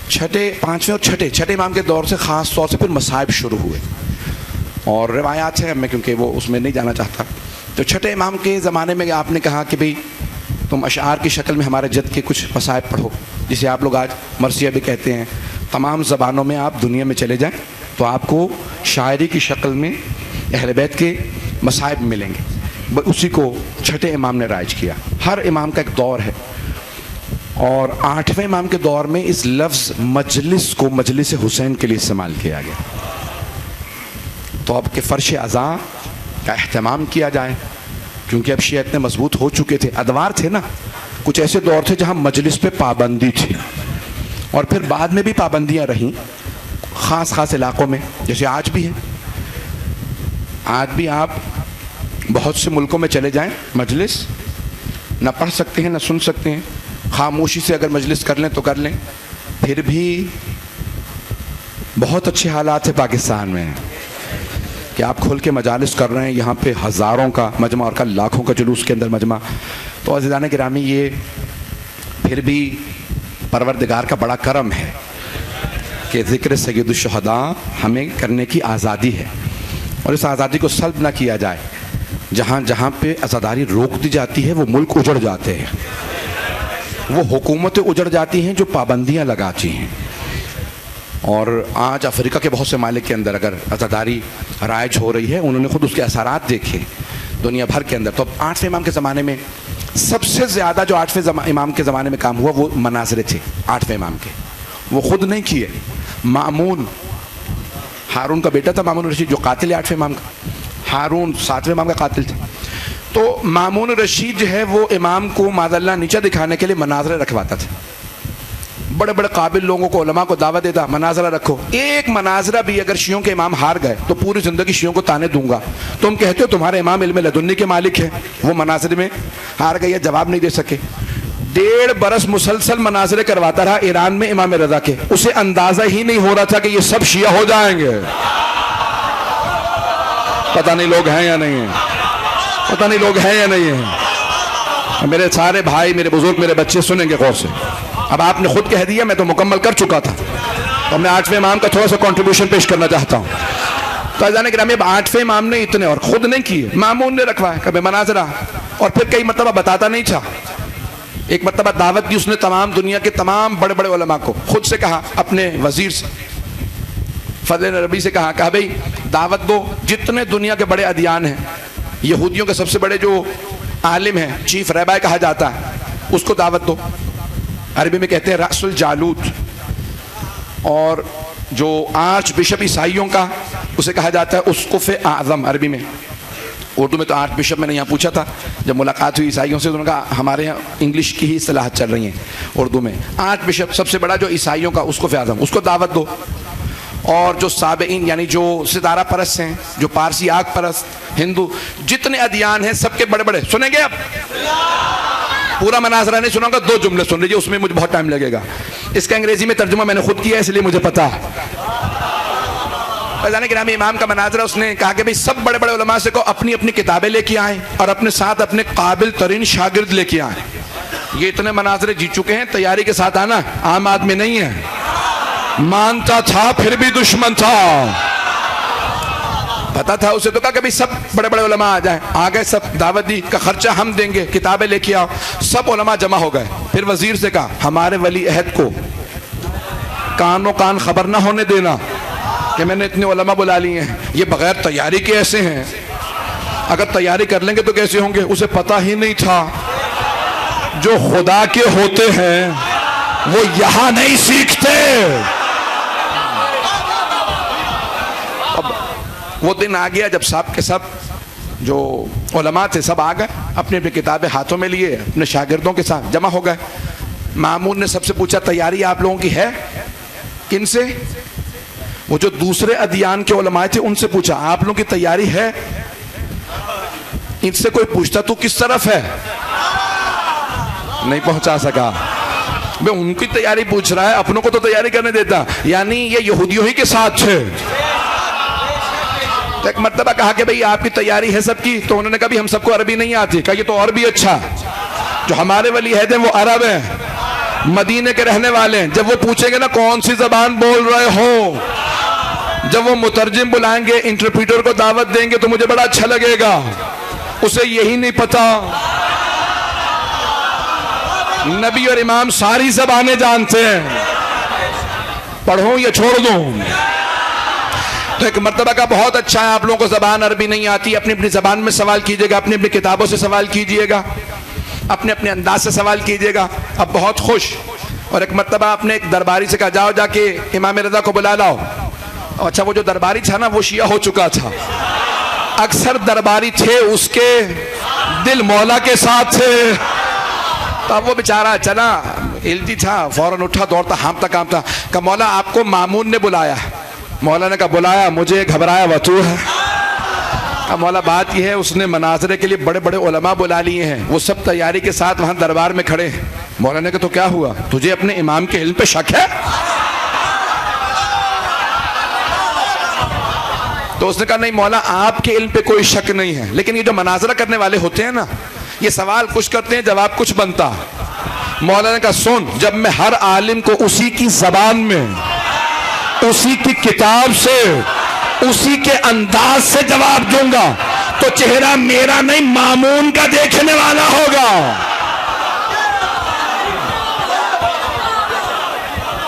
چھٹے، پانچویں اور چھٹے امام کے دور سے خاص طور سے پھر مصائب شروع ہوئے، اور روایات ہیں، میں کیونکہ وہ اس میں نہیں جانا چاہتا۔ تو چھٹے امام کے زمانے میں آپ نے کہا کہ بھئی تم اشعار کی شکل میں ہمارے جد کے کچھ مصائب پڑھو، جسے آپ لوگ آج مرثیہ بھی کہتے ہیں۔ تمام زبانوں میں آپ دنیا میں چلے جائیں تو آپ کو شاعری کی شکل میں اہل بیت کے مصائب ملیں گے۔ اسی کو چھٹے امام نے رائج کیا۔ ہر امام کا ایک دور ہے، اور آٹھویں امام کے دور میں اس لفظ مجلس کو مجلس حسین کے لیے استعمال کیا گیا۔ تو اب کہ فرش عزا کا اہتمام کیا جائے، کیونکہ اب شیعہ اتنے مضبوط ہو چکے تھے۔ ادوار تھے نا، کچھ ایسے دور تھے جہاں مجلس پہ پابندی تھی، اور پھر بعد میں بھی پابندیاں رہیں خاص خاص علاقوں میں، جیسے آج بھی ہے۔ آج بھی آپ بہت سے ملکوں میں چلے جائیں، مجلس نہ پڑھ سکتے ہیں نہ سن سکتے ہیں، خاموشی سے اگر مجلس کر لیں تو کر لیں۔ پھر بھی بہت اچھے حالات ہیں پاکستان میں کہ آپ کھول کے مجالس کر رہے ہیں، یہاں پہ ہزاروں کا مجمع اور کل لاکھوں کا جلوس کے اندر مجمع۔ تو عزیزان گرامی، یہ پھر بھی پروردگار کا بڑا کرم ہے کہ ذکر سید الشہداء ہمیں کرنے کی آزادی ہے، اور اس آزادی کو سلب نہ کیا جائے۔ جہاں جہاں پہ عزاداری روک دی جاتی ہے وہ ملک اجڑ جاتے ہیں، وہ حکومتیں اجڑ جاتی ہیں جو پابندیاں لگاتی ہیں۔ اور آج افریقہ کے بہت سے ممالک کے اندر اگر عزاداری رائج ہو رہی ہے، انہوں نے خود اس کے اثرات دیکھے دنیا بھر کے اندر۔ تو اب آٹھویں امام کے زمانے میں سب سے زیادہ جو آٹھویں امام کے زمانے میں کام ہوا وہ مناظرے تھے آٹھویں امام کے۔ وہ خود نہیں کیے، مامون، ہارون کا بیٹا تھا مامون رشید جو قاتل ہے آٹھویں امام کا، ہارون ساتویں امام کا قاتل تھے۔ تو مامون رشید جو ہے وہ امام کو معاذ اللہ نیچا دکھانے کے لیے مناظرے رکھواتا تھا، بڑے بڑے قابل لوگوں کو، علماء کو دعوت دیتا، مناظرہ رکھو۔ ایک مناظرہ بھی اگر شیعوں کے امام ہار گئے تو پوری زندگی شیعوں کو تانے دوں گا، تم کہتے ہو تمہارے امام علم لدنی کے مالک ہیں، وہ مناظرے میں ہار گئے یا جواب نہیں دے سکے۔ 1.5 برس مسلسل مناظرے کرواتا رہا ایران میں امام رضا کے، اسے اندازہ ہی نہیں ہو رہا تھا کہ یہ سب شیعہ ہو جائیں گے۔ پتہ نہیں لوگ ہیں یا نہیں ہیں، پتہ نہیں لوگ ہیں یا نہیں ہیں۔ میرے سارے بھائی، میرے بزرگ، میرے بچے سنیں گے غور سے۔ اب آپ نے خود کہہ دیا، میں تو مکمل کر چکا تھا، تو میں آٹھویں امام کا تھوڑا سا کنٹریبیوشن پیش کرنا چاہتا ہوں۔ تو عزیزان گرامی، اب آٹھویں امام نے اتنے اور خود نہیں کیے، مامون نے رکھوایا کبھی مناظرہ، اور پھر کئی مرتبہ بتاتا نہیں تھا۔ ایک مرتبہ دعوت دی اس نے تمام دنیا کے تمام بڑے بڑے علماء کو، خود سے کہا، اپنے وزیر سے فضل ربی سے کہا بھئی دعوت دو، جتنے دنیا کے بڑے ادیان ہیں، یہودیوں کے سب سے بڑے جو عالم ہیں، چیف ریبائی کہا جاتا ہے، اس کو دعوت دو۔ عربی میں کہتے ہیں رأس الجالوت، اور جو آرچ بشپ عیسائیوں کا، اسے کہا جاتا ہے اسقف اعظم عربی میں۔ اردو میں تو آرچ بشپ میں نے یہاں پوچھا تھا جب ملاقات ہوئی عیسائیوں سے، انہوں نے کہا ہمارے یہاں انگلش کی ہی اصطلاحات چل رہی ہیں اردو میں۔ آرچ بشپ سب سے بڑا جو عیسائیوں کا اسقف اعظم، اس کو دعوت دو۔ اور جو سابعین یعنی جو ستارہ پرست ہیں، جو پارسی آگ پرست، ہندو، جتنے ادیان ہیں سب کے بڑے بڑے، سنیں گے اب؟ پورا مناظرہ نہیں سناؤں گا، 2 جملے سن لیجیے، اس میں مجھے بہت ٹائم لگے گا۔ اس کا انگریزی میں ترجمہ میں نے خود کیا ہے، اس لیے مجھے پتا ہے۔ فیضان گرامی، امام کا مناظرہ، اس نے کہا کہ بھئی سب بڑے بڑے علماء سے کو اپنی اپنی کتابیں لے کے آئیں، اور اپنے ساتھ اپنے قابل ترین شاگرد لے کے آئیں۔ یہ اتنے مناظرے جیت چکے ہیں، تیاری کے ساتھ آنا، عام آدمی نہیں ہے۔ مانتا تھا پھر بھی دشمن تھا، پتا تھا اسے، تو کہا کہ بھئی سب بڑے بڑے علماء آ جائیں۔ آ گئے سب، دعوت دی کا خرچہ ہم دیں گے، کتابیں لے کے آؤ۔ سب علماء جمع ہو گئے۔ پھر وزیر سے کہا ہمارے ولی عہد کو کانوں کان خبر نہ ہونے دینا کہ میں نے اتنے علماء بلا لیے ہیں، یہ بغیر تیاری کے ایسے ہیں، اگر تیاری کر لیں گے تو کیسے ہوں گے؟ اسے پتا ہی نہیں تھا جو خدا کے ہوتے ہیں وہ یہاں نہیں سیکھتے۔ وہ دن آ گیا جب سب کے سب جو علماء تھے سب آ گئے، اپنی اپنی کتابیں ہاتھوں میں لیے، اپنے شاگردوں کے ساتھ جمع ہو گئے۔ مامون نے سب سے پوچھا تیاری آپ لوگوں کی ہے؟ کن سے؟ وہ جو دوسرے ادیان کے علماء تھے ان سے پوچھا آپ لوگوں کی تیاری ہے؟ ان سے کوئی پوچھتا تو کس طرف ہے؟ نہیں پہنچا سکا۔ بے ان کی تیاری پوچھ رہا ہے, اپنوں کو تو تیاری کرنے دیتا. یعنی یہ یہودیوں ہی کے ساتھ تھے. ایک مرتبہ کہا کہ بھئی آپ کی تیاری ہے سب کی, تو انہوں نے کہا بھی ہم سب کو عربی نہیں آتی. کہا یہ تو اور بھی اچھا, جو ہمارے ولی عہد ہیں وہ عرب ہیں, مدینے کے رہنے والے ہیں. جب وہ پوچھیں گے نا کون سی زبان بول رہے ہو, جب وہ مترجم بلائیں گے, انٹرپریٹر کو دعوت دیں گے, تو مجھے بڑا اچھا لگے گا. اسے یہی نہیں پتا نبی اور امام ساری زبانیں جانتے ہیں, پڑھوں یا چھوڑ دوں. تو ایک مرتبہ کا بہت اچھا ہے, آپ لوگوں کو زبان عربی نہیں آتی, اپنی اپنی زبان میں سوال کیجئے گا, اپنی اپنی کتابوں سے سوال کیجئے گا, اپنے اپنے انداز سے سوال کیجئے گا. اب بہت خوش. اور ایک مرتبہ آپ نے ایک درباری سے کہا جاؤ جا کے امام رضا کو بلا لاؤ. اچھا وہ جو درباری تھا نا وہ شیعہ ہو چکا تھا. اکثر درباری تھے اس کے دل مولا کے ساتھ تھے. تو اب وہ بیچارہ چلا, الٹی تھا, فوراً اٹھا, دوڑتا, ہانپتا کانپتا, کہ مولا آپ کو مامون نے بلایا. مولا نے کہا بلایا, مجھے گھبرایا ہوا تو ہے. اب مولا بات یہ ہے اس نے مناظرے کے لیے بڑے بڑے علماء بلا لیے ہیں, وہ سب تیاری کے ساتھ وہاں دربار میں کھڑے ہیں. مولا نے کہا تو کیا ہوا, تجھے اپنے امام کے علم پہ شک ہے؟ تو اس نے کہا نہیں مولا آپ کے علم پہ کوئی شک نہیں ہے, لیکن یہ جو مناظرہ کرنے والے ہوتے ہیں نا یہ سوال کچھ کرتے ہیں جواب کچھ بنتا. مولا نے کہا سن, جب میں ہر عالم کو اسی کی زبان میں, اسی کی کتاب سے, اسی کے انداز سے جواب دوں گا تو چہرہ میرا نہیں مامون کا دیکھنے والا ہوگا.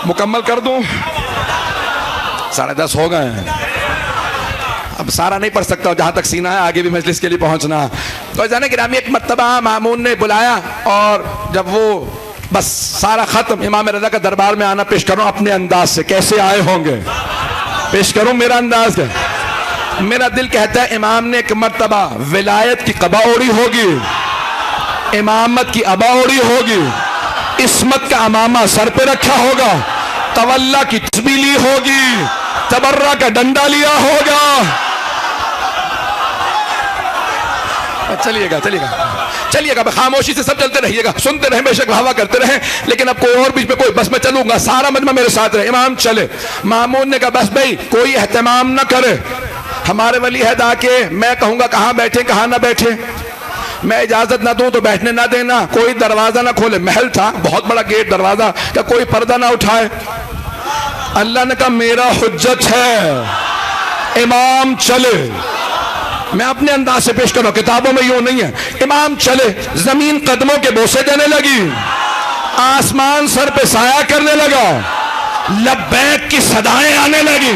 مکمل کر دوں, 10:30 ہو گئے ہیں. اب سارا نہیں پڑھ سکتا, جہاں تک سینہ ہے آگے بھی مجلس کے لیے پہنچنا. تو جانے گرامی ایک مرتبہ مامون نے بلایا, اور جب وہ بس سارا ختم, امام رضا کا دربار میں آنا, پیش کروں اپنے انداز سے, کیسے آئے ہوں گے پیش کروں, میرا انداز ہے. میرا دل کہتا ہے امام نے ایک مرتبہ ولایت کی قبا اوڑی ہوگی, امامت کی ابا اوڑی ہوگی, عصمت کا امامہ سر پہ رکھا ہوگا, تولا کی تسبیح لی ہوگی, تبرہ کا ڈنڈا لیا ہوگا. چلیے گا خاموشی سے سب چلتے رہیے گا, سنتے رہیں, بے شک ہوا کرتے رہیں, لیکن اب کوئی اور بیچ میں کوئی, بس میں چلوں گا, سارا مجمع میرے ساتھ رہے. امام چلے. مامون نے کہا بس بھئی کوئی اہتمام نہ کرے, ہمارے ولی عہد آ کے میں کہوں گا کہاں بیٹھیں کہاں نہ بیٹھیں, میں اجازت نہ دوں تو بیٹھنے نہ دینا, کوئی دروازہ نہ کھولے. محل تھا بہت بڑا گیٹ, دروازہ, کہ کوئی پردہ نہ اٹھائے. اللہ نے کہا میرا حجت ہے, امام چلے. میں اپنے انداز سے پیش کروں, کتابوں میں یوں نہیں ہے. امام چلے, زمین قدموں کے بوسے دینے لگی, آسمان سر پہ سایہ کرنے لگا, لبیک کی صدائیں آنے لگی.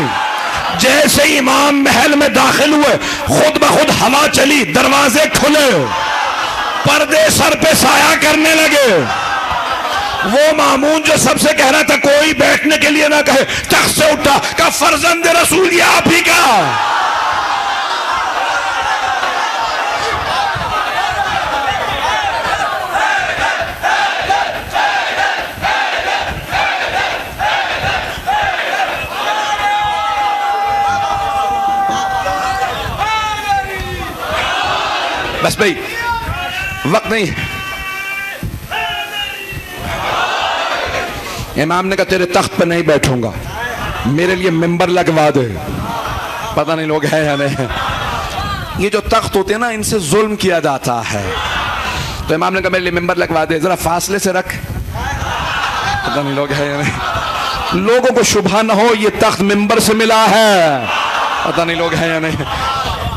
جیسے امام محل میں داخل ہوئے خود بخود ہوا چلی, دروازے کھلے, پردے سر پہ سایہ کرنے لگے. وہ مامون جو سب سے کہہ رہا تھا کوئی بیٹھنے کے لیے نہ کہے, تخت سے اٹھا, کہ فرزند رسول یہ آپ ہی کا. بس بھئی وقت نہیں. امام نے کہا تیرے تخت پہ نہیں بیٹھوں گا, میرے لیے ممبر لگوا دے. پتہ نہیں لوگ ہیں یا نہیں. یہ جو تخت ہوتے ہیں نا ان سے ظلم کیا جاتا ہے, تو امام نے کہا میرے لیے ممبر لگوا دے, ذرا فاصلے سے رکھ. پتہ نہیں لوگ ہیں یا نہیں. لوگوں کو شبہ نہ ہو یہ تخت ممبر سے ملا ہے, پتہ نہیں لوگ ہیں یا نہیں.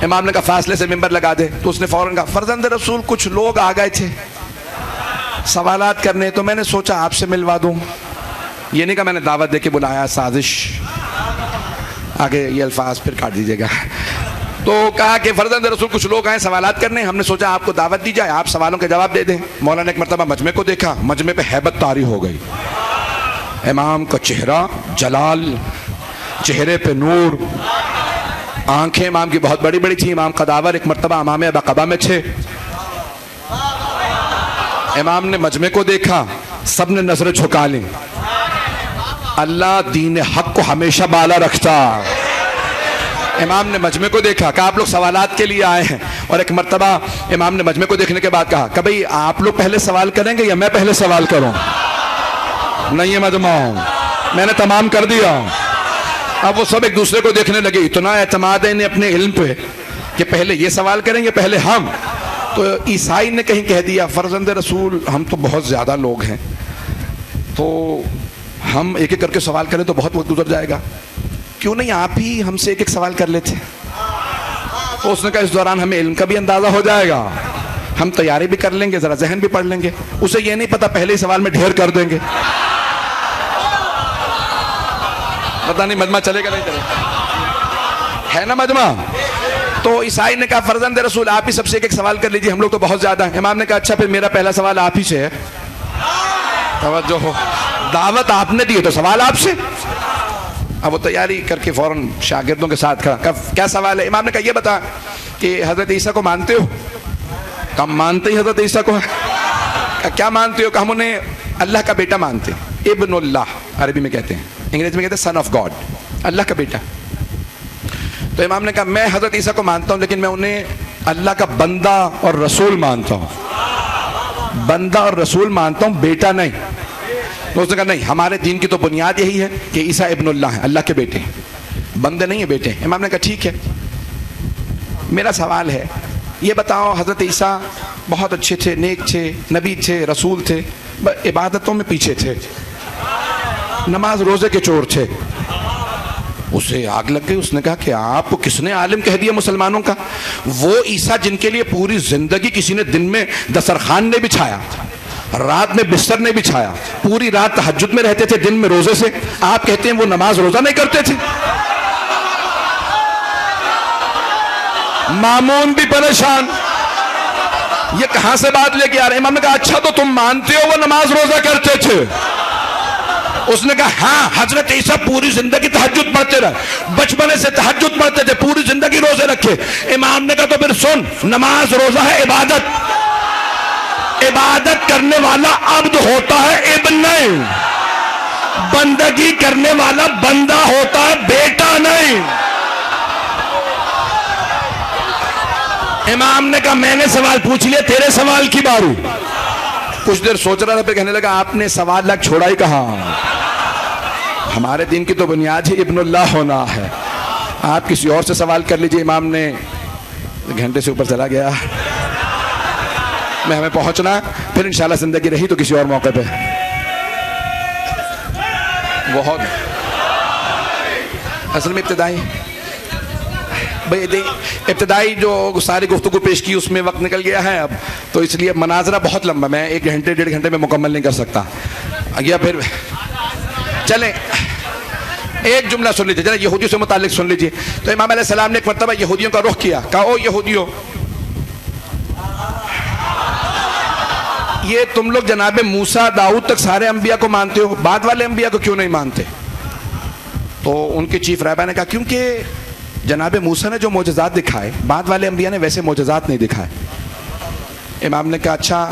امام نے کہا فاصلے سے ممبر لگا دے. تو اس نے فوراً کہا فرزند رسول کچھ لوگ آ گئے تھے سوالات کرنے, تو میں نے سوچا آپ سے ملوا دوں. یہ نہیں کہا میں نے دعوت دے کے بلایا, سازش. آگے یہ الفاظ پھر کاٹ دیجیے گا. تو کہا کہ فرزند رسول کچھ لوگ آئے سوالات کرنے, ہم نے سوچا آپ کو دعوت دی جائے, آپ سوالوں کے جواب دے دیں. مولانا نے ایک مرتبہ مجمع کو دیکھا, مجمع پہ ہیبت طاری ہو گئی. امام کا چہرہ جلال, چہرے پہ نور, آنکھیں امام کی بہت بڑی بڑی تھی. امام قداور ایک مرتبہ امام ابا قبا میں تھے. امام نے مجمع کو دیکھا, سب نے نظریں جھکا لیں. اللہ دین حق کو ہمیشہ بالا رکھتا. امام نے مجمع کو دیکھا, کہا آپ لوگ سوالات کے لیے آئے ہیں. اور ایک مرتبہ امام نے مجمع کو دیکھنے کے بعد کہا کہ بھئی آپ لوگ پہلے سوال کریں گے یا میں پہلے سوال کروں. نہیں ہے مجمع، میں نے تمام کر دیا۔ اب وہ سب ایک دوسرے کو دیکھنے لگے، اتنا اعتماد ہے انہیں اپنے علم پہ کہ پہلے یہ سوال کریں گے پہلے ہم۔ تو عیسائی نے کہیں کہہ دیا فرزند رسول ہم تو بہت زیادہ لوگ ہیں، تو ہم ایک ایک کر کے سوال کریں تو بہت وقت گزر جائے گا، کیوں نہیں آپ ہی ہم سے ایک ایک سوال کر لیتے؟ تو اس نے کہا اس دوران ہمیں علم کا بھی اندازہ ہو جائے گا، ہم تیاری بھی کر لیں گے، ذرا ذہن بھی پڑھ لیں گے۔ اسے یہ نہیں پتا پہلے ہی سوال میں ڈھیر کر دیں گے، پتہ نہیں مجمع چلے گا نہیں چلے گا، ہے نا مجمع؟ تو عیسائی نے کہا فرزند رسول آپ ہی سب سے ایک ایک سوال کر لیجیے، ہم لوگ تو بہت زیادہ ہیں۔ امام نے کہا اچھا پھر میرا پہلا سوال آپ ہی سے ہے۔ توجہ ہو، دعوت آپ نے دی ہے تو سوال آپ سے۔ اب وہ تیاری کر کے فوراً شاگردوں کے ساتھ کھڑا، کیا سوال ہے؟ امام نے کہا یہ بتا کہ حضرت عیسیٰ کو مانتے ہو؟ کہا مانتے ہی حضرت عیسیٰ کو۔ کہا کیا مانتے ہو؟ کہا ہم انہیں اللہ کا بیٹا مانتے ہیں، ابن اللہ عربی میں کہتے ہیں، انگریزی میں کہتے ہیں سن آف گاڈ، اللہ کا بیٹا۔ تو امام نے کہا میں حضرت عیسیٰ کو مانتا ہوں لیکن میں انہیں اللہ کا بندہ اور رسول مانتا ہوں، بندہ اور رسول مانتا ہوں، بیٹا نہیں۔ تو اس نے کہا نہیں ہمارے دین کی تو بنیاد یہی ہے کہ عیسیٰ ابن اللہ ہیں، اللہ کے بیٹے ہیں، بندے نہیں ہیں، بیٹے ہیں۔ امام نے کہا ٹھیک ہے، میرا سوال ہے یہ بتاؤ حضرت عیسیٰ بہت اچھے تھے، نیک تھے، نبی تھے، رسول تھے، عبادتوں میں پیچھے تھے، نماز روزے کے چور تھے۔ اسے آگ لگ گئی، اس نے کہا کہ آپ کو کس نے عالم کہہ دیا مسلمانوں کا؟ وہ عیسیٰ جن کے لیے پوری زندگی کسی نے دن میں دسترخوان نے بچھایا، رات میں بستر نے بچھایا، پوری رات تہجد میں رہتے تھے، دن میں روزے سے، آپ کہتے ہیں وہ نماز روزہ نہیں کرتے تھے؟ مامون بھی پریشان، یہ کہاں سے بات لے کے آ رہے ہیں؟ امام نے کہا اچھا تو تم مانتے ہو وہ نماز روزہ کرتے تھے؟ اس نے کہا ہاں حضرت عیسیٰ پوری زندگی تہجد پڑھتے رہے، بچپنے سے تہجد پڑھتے تھے، پوری زندگی روزے رکھے۔ امام نے کہا تو پھر سن، نماز روزہ ہے عبادت، عبادت کرنے والا عبد ہوتا ہے، ابن نہیں، بندگی کرنے والا بندہ ہوتا ہے، بیٹا نہیں۔ امام نے کہا میں نے سوال پوچھ لیا، تیرے سوال کی باری۔ کچھ دیر سوچ رہا تھا پھر کہنے لگا آپ نے سوال لگ چھوڑا ہی کہاں، ہمارے دین کی تو بنیاد ہی ابن اللہ ہونا ہے، آپ کسی اور سے سوال کر لیجئے۔ امام نے گھنٹے سے اوپر چلا گیا، میں ہمیں پہنچنا، پھر انشاءاللہ زندگی رہی تو کسی اور موقع پہ۔ بہت اصل میں ابتدائی جو ساری گفتگو پیش کی اس میں وقت نکل گیا ہے اب، تو اس لیے مناظرہ بہت لمبا، میں 1 گھنٹے 1.5 گھنٹے میں مکمل نہیں کر سکتا۔ یا پھر چلیں ایک جملہ سن لیجیے، ذرا یہودیوں سے متعلق سن لیجیے۔ تو امام علیہ السلام نے ایک مرتبہ یہودیوں کا رخ کیا، کہا او یہودیوں، یہ تم لوگ جناب موسیٰ داؤد تک سارے انبیاء کو مانتے ہو، بعد والے انبیاء کو کیوں نہیں مانتے؟ تو ان کے چیف رہبر نے کہا کیونکہ جناب موسیٰ نے جو معجزات دکھائے بعد والے انبیاء نے ویسے معجزات نہیں دکھائے۔ امام نے کہا اچھا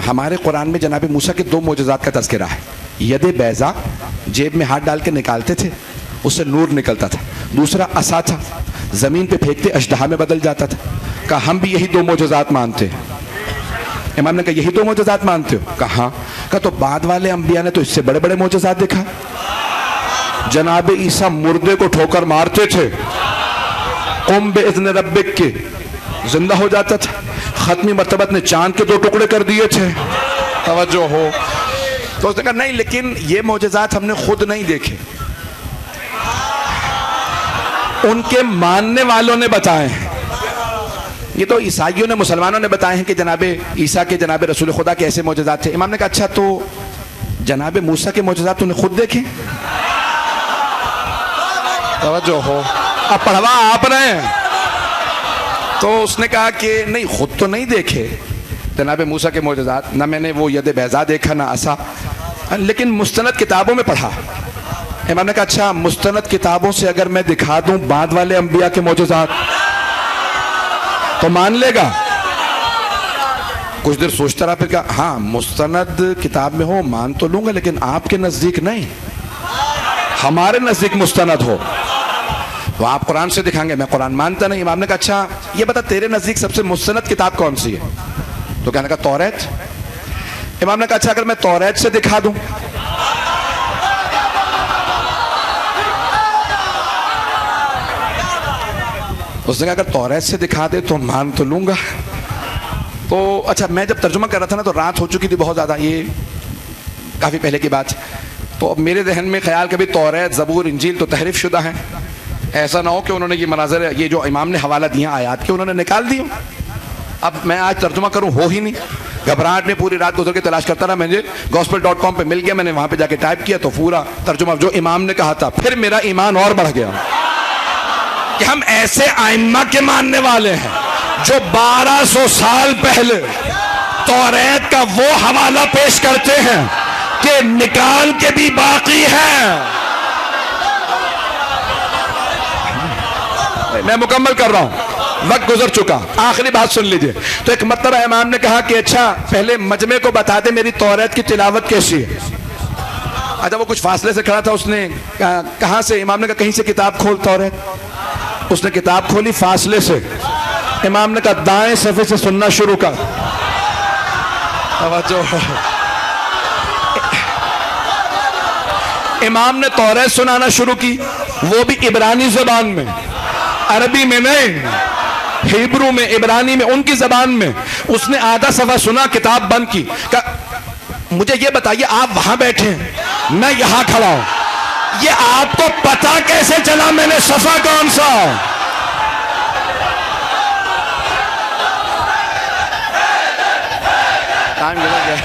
ہمارے قرآن میں جناب موسیٰ کے 2 معجزات کا تذکرہ ہے، ید بیضا، جیب میں ہاتھ ڈال کے نکالتے تھے اس سے نور نکلتا تھا، دوسرا عصا تھا، زمین پہ پھینکتے اژدہا میں بدل جاتا تھا۔ کہا ہم بھی یہی 2 معجزات مانتے ہیں۔ امام نے کہا یہی 2 معجزات مانتے ہو؟ کہا ہاں۔ کہا تو بعد والے انبیاء نے تو اس سے بڑے بڑے معجزات دکھا، جناب عیسیٰ مردے کو ٹھوکر مارتے تھے، قم بإذن ربک کے زندہ ہو جاتا تھا، ختمی مرتبت نے چاند کے 2 ٹکڑے کر دیے تھے۔ توجہ ہو، تو اس نے کہا نہیں لیکن یہ معجزات ہم نے خود نہیں دیکھے، ان کے ماننے والوں نے بتائے ہیں۔ یہ تو عیسائیوں نے مسلمانوں نے بتائے ہیں کہ جناب عیسیٰ کے جناب رسول خدا کے ایسے معجزات تھے۔ امام نے کہا اچھا تو جناب موسیٰ کے معجزات تو نے خود دیکھے؟ توجہ ہو، اب پڑھوا آپ رہے ہیں۔ تو اس نے کہا کہ نہیں خود تو نہیں دیکھے جناب موسیٰ کے معجزات، نہ میں نے وہ ید بیضا دیکھا نہ عصا، لیکن مستند کتابوں میں پڑھا۔ امام نے کہا اچھا مستند کتابوں سے اگر میں دکھا دوں بعد والے انبیاء کے معجزات تو مان لے گا؟ کچھ دیر سوچتا رہا پھر کہا ہاں مستند کتاب میں ہو مان تو لوں گا لیکن آپ کے نزدیک نہیں، ہمارے نزدیک مستند ہو وہ آپ قرآن سے دکھائیں گے، میں قرآن مانتا نہیں۔ امام نے کہا اچھا یہ بتا تیرے نزدیک سب سے مستند کتاب کون سی ہے؟ تو کہنے کا توریت۔ امام نے کہا اچھا اگر میں توریت سے دکھا دوں اس نے کہا اگر توریت سے دکھا دے تو مان تو لوں گا. تو اچھا میں جب ترجمہ کر رہا تھا نا تو رات ہو چکی تھی بہت زیادہ, یہ کافی پہلے کی بات. تو اب میرے ذہن میں خیال کبھی توریت زبور انجیل تو تحریف شدہ ہیں, ایسا نہ ہو کہ انہوں نے یہ مناظر یہ جو امام نے حوالہ دیا آیات کے انہوں نے نکال دی. اب میں آج ترجمہ کروں ہو ہی نہیں, گھبراہٹ میں پوری رات گزر کے تلاش کرتا رہا. مجھے gospel.com پہ مل گیا, میں نے وہاں پہ جا کے ٹائپ کیا تو پورا ترجمہ جو امام نے کہا تھا. پھر میرا ایمان اور بڑھ گیا کہ ہم ایسے ائمہ کے ماننے والے ہیں جو 1200 سال پہلے توریت کا وہ حوالہ پیش کرتے ہیں کہ نکال کے بھی باقی ہے. میں مکمل کر رہا ہوں, وقت گزر چکا, آخری بات سن لیجئے. تو ایک مرتبہ امام نے کہا کہ اچھا پہلے مجمع کو بتا دے میری توریت کی تلاوت کیسی ہے. اچھا وہ کچھ فاصلے سے کھڑا تھا, اس نے کہاں سے, امام نے کہا کہیں سے کتاب کھول توریت. اس نے کتاب کھولی فاصلے سے. امام نے کہا دائیں صفحے سے سننا شروع کر. امام نے توریت سنانا شروع کی, وہ بھی عبرانی زبان میں, عربی میں نہیں, ہیبرو میں, عبرانی میں, ان کی زبان میں. اس نے آدھا صفحہ سنا, کتاب بند کی. مجھے یہ بتائیے آپ وہاں بیٹھے ہیں, میں یہاں کھڑا ہوں, یہ آپ کو پتا کیسے چلا میں نے صفحہ کون سا؟ ٹائم گزر گیا.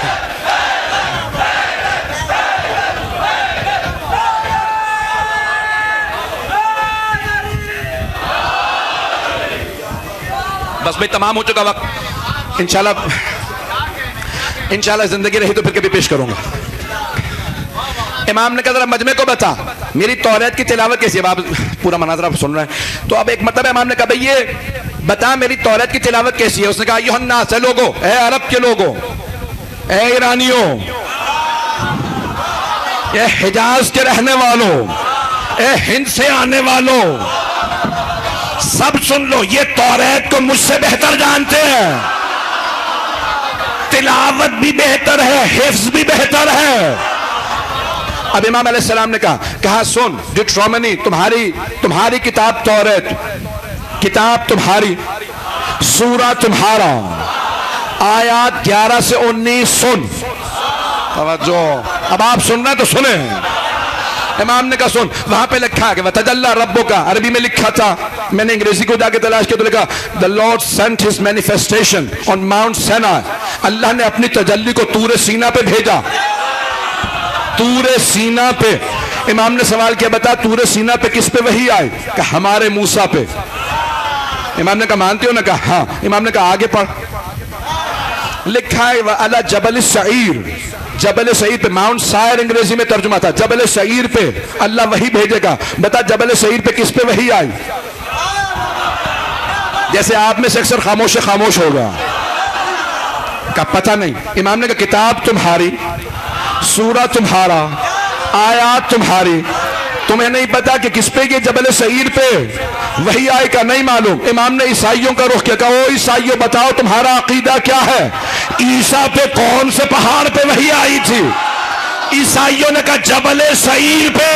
بس بھائی تمام ہو چکا وقت. انشاءاللہ زندگی رہی تو پھر کبھی پیش کروں گا. امام نے کہا ذرا مجمع کو بتا میری توریت کی تلاوت کیسی ہے. آپ پورا مناظرہ سن رہے ہیں. تو اب ایک مرتبہ امام نے کہا بھئی یہ بتا میری توریت کی تلاوت کیسی ہے. اس نے کہا ایھا الناس, اے لوگو, اے عرب کے لوگو, اے ایرانیوں, اے حجاز کے رہنے والوں, اے ہند سے آنے والوں, سب سن لو, یہ توریت کو مجھ سے بہتر جانتے ہیں, تلاوت بھی بہتر ہے, حفظ بھی بہتر ہے. اب امام علیہ السلام نے کہا سن, ڈیوٹرونومی تمہاری کتاب توریت, کتاب تمہاری, سورہ تمہارا, آیات 11 سے 19 سن. توجہ, اب آپ سن رہے تو سنیں. امام نے کہا سن, وہاں پہ لکھا ہے کہ وَتَجَلَّى رَبُّكَ, عربی میں لکھا تھا, میں نے انگریزی کو جا کے تلاش کیا تو لکھا The Lord sent his manifestation on Mount Sinai. اللہ نے اپنی تجلی کو طور سینا پہ بھیجا. طور سینا پہ. امام نے سوال کیا بتا طور سینا پہ کس پہ وحی آئی؟ کہ ہمارے موسیٰ پہ. امام نے کہا مانتے ہو؟ نے کہا ہاں. امام نے کہا آگے پڑھ. لکھا ہے وَعَلَى جَبَلِ السَّعِيرِ, جبل سعیر پہ, ماؤنٹ سائر انگریزی میں ترجمہ تھا, جبل سعیر پہ اللہ وحی بھیجے گا. بتا جبل سعیر پہ کس پہ وحی آئی؟ جیسے آپ میں سے اکثر خاموش ہوگا کا پتہ نہیں. امام نے کہا کتاب تمہاری, سورہ تمہارا, آیات تمہاری, تمہیں نہیں پتا کہ کس پہ یہ جبل سعیر پہ وحی آئے کا نہیں معلوم. امام نے عیسائیوں کا رخ کیا, کہا او عیسائیوں بتاؤ تمہارا عقیدہ کیا ہے, عیسیٰ پہ کون سے پہاڑ پہ وحی آئی تھی؟ عیسائیوں نے کہا جبل سعیر پہ.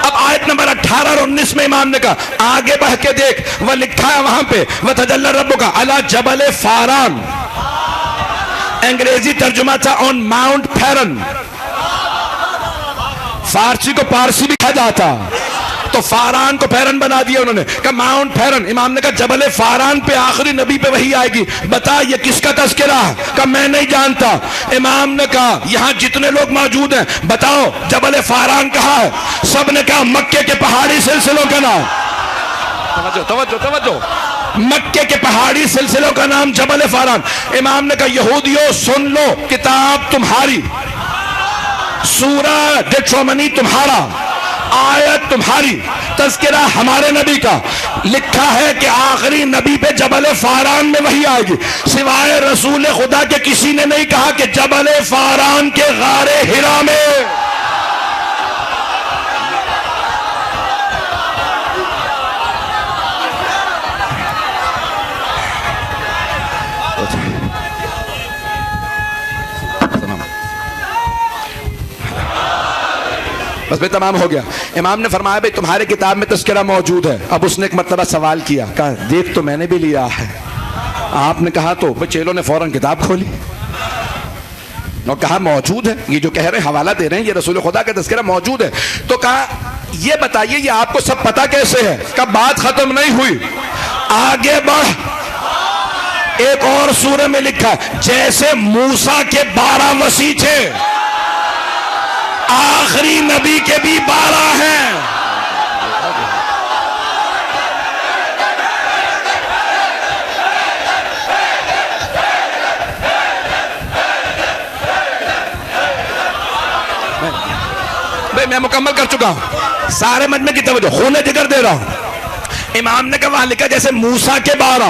اب آیت نمبر 18 اور 19 میں امام نے کہا آگے بڑھ کے دیکھ, وہ لکھا ہے وہاں پہ وَتَجَلَّى رَبُّكَ عَلَى جَبَلِ فاران. انگریزی ترجمہ تھا on Mount Paran. فارسی کو پارسی بھی کہا جاتا, تو فاران کو پیرن بنا دیا انہوں نے, کہا ماؤنٹ پیرن. امام نے کہا جبل فاران پہ آخری نبی پہ وحی آئے گی, بتا یہ کس کا تذکرہ ہے؟ کہا میں نہیں جانتا. امام نے کہا یہاں جتنے لوگ موجود ہیں بتاؤ جبل فاران کہاں ہے؟ سب نے کہا مکے کے پہاڑی سلسلوں کا نام. توجہ, مکے کے پہاڑی سلسلوں کا نام جبل فاران. امام نے کہا یہودیوں سن لو, کتاب تمہاری, سورہ ڈیٹرومنی تمہارا, آیت تمہاری, تذکرہ ہمارے نبی کا. لکھا ہے کہ آخری نبی پہ جبل فاران میں وحی آئے گی. سوائے رسول خدا کے کسی نے نہیں کہا کہ جبل فاران کے غار حرا میں. بس بھی تمام ہو گیا. امام نے فرمایا بھائی تمہارے کتاب میں تذکرہ موجود ہے. اب اس نے ایک مرتبہ سوال کیا, کہا دیکھ تو میں نے بھی لیا ہے. آپ نے کہا تو چیلوں نے فوراً کتاب کھولی اور کہا موجود ہے, یہ جو کہہ رہے ہیں حوالہ دے رہے ہیں یہ رسول خدا کا تذکرہ موجود ہے. تو کہا یہ بتائیے یہ آپ کو سب پتا کیسے ہے؟ کہ بات ختم نہیں ہوئی, آگے بڑھ. ایک اور سورہ میں لکھا جیسے موسیٰ کے 12 مسیح تھے, آخری نبی کے بھی 12 ہیں. بھائی میں مکمل کر چکا ہوں, سارے مجمع کی توجہ, خون جگر دے رہا ہوں. امام نے کہا وہاں لکھا جیسے موسیٰ کے 12,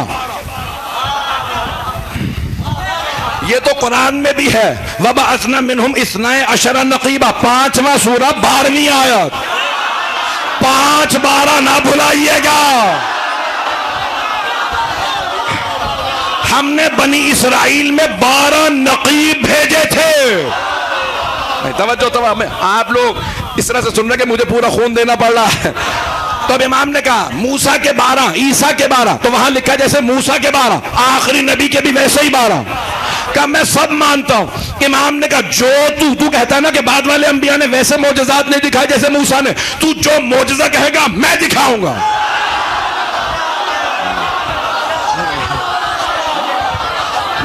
یہ تو قرآن میں بھی ہے. وَبَعَثْنَا مِنْهُمْ 12 نَقِيبًا, 5واں سورہ 12ویں آیت, 5-12 نہ بھلائیے گا. ہم نے بنی اسرائیل میں 12 نقیب بھیجے تھے. توجہ آپ لوگ اس طرح سے سن رہے کہ مجھے پورا خون دینا پڑ رہا ہے. تو اب امام نے کہا موسیٰ کے 12, عیسیٰ کے 12, تو وہاں لکھا جیسے موسیٰ کے 12, آخری نبی کے بھی ویسے ہی 12. کہا میں سب مانتا ہوں. امام نے کہا جو تو کہتا ہے نا کہ بعد والے انبیاء نے ویسے معجزات نہیں دکھائے جیسے موسیٰ نے, تو جو معجزہ کہے گا میں دکھاؤں گا.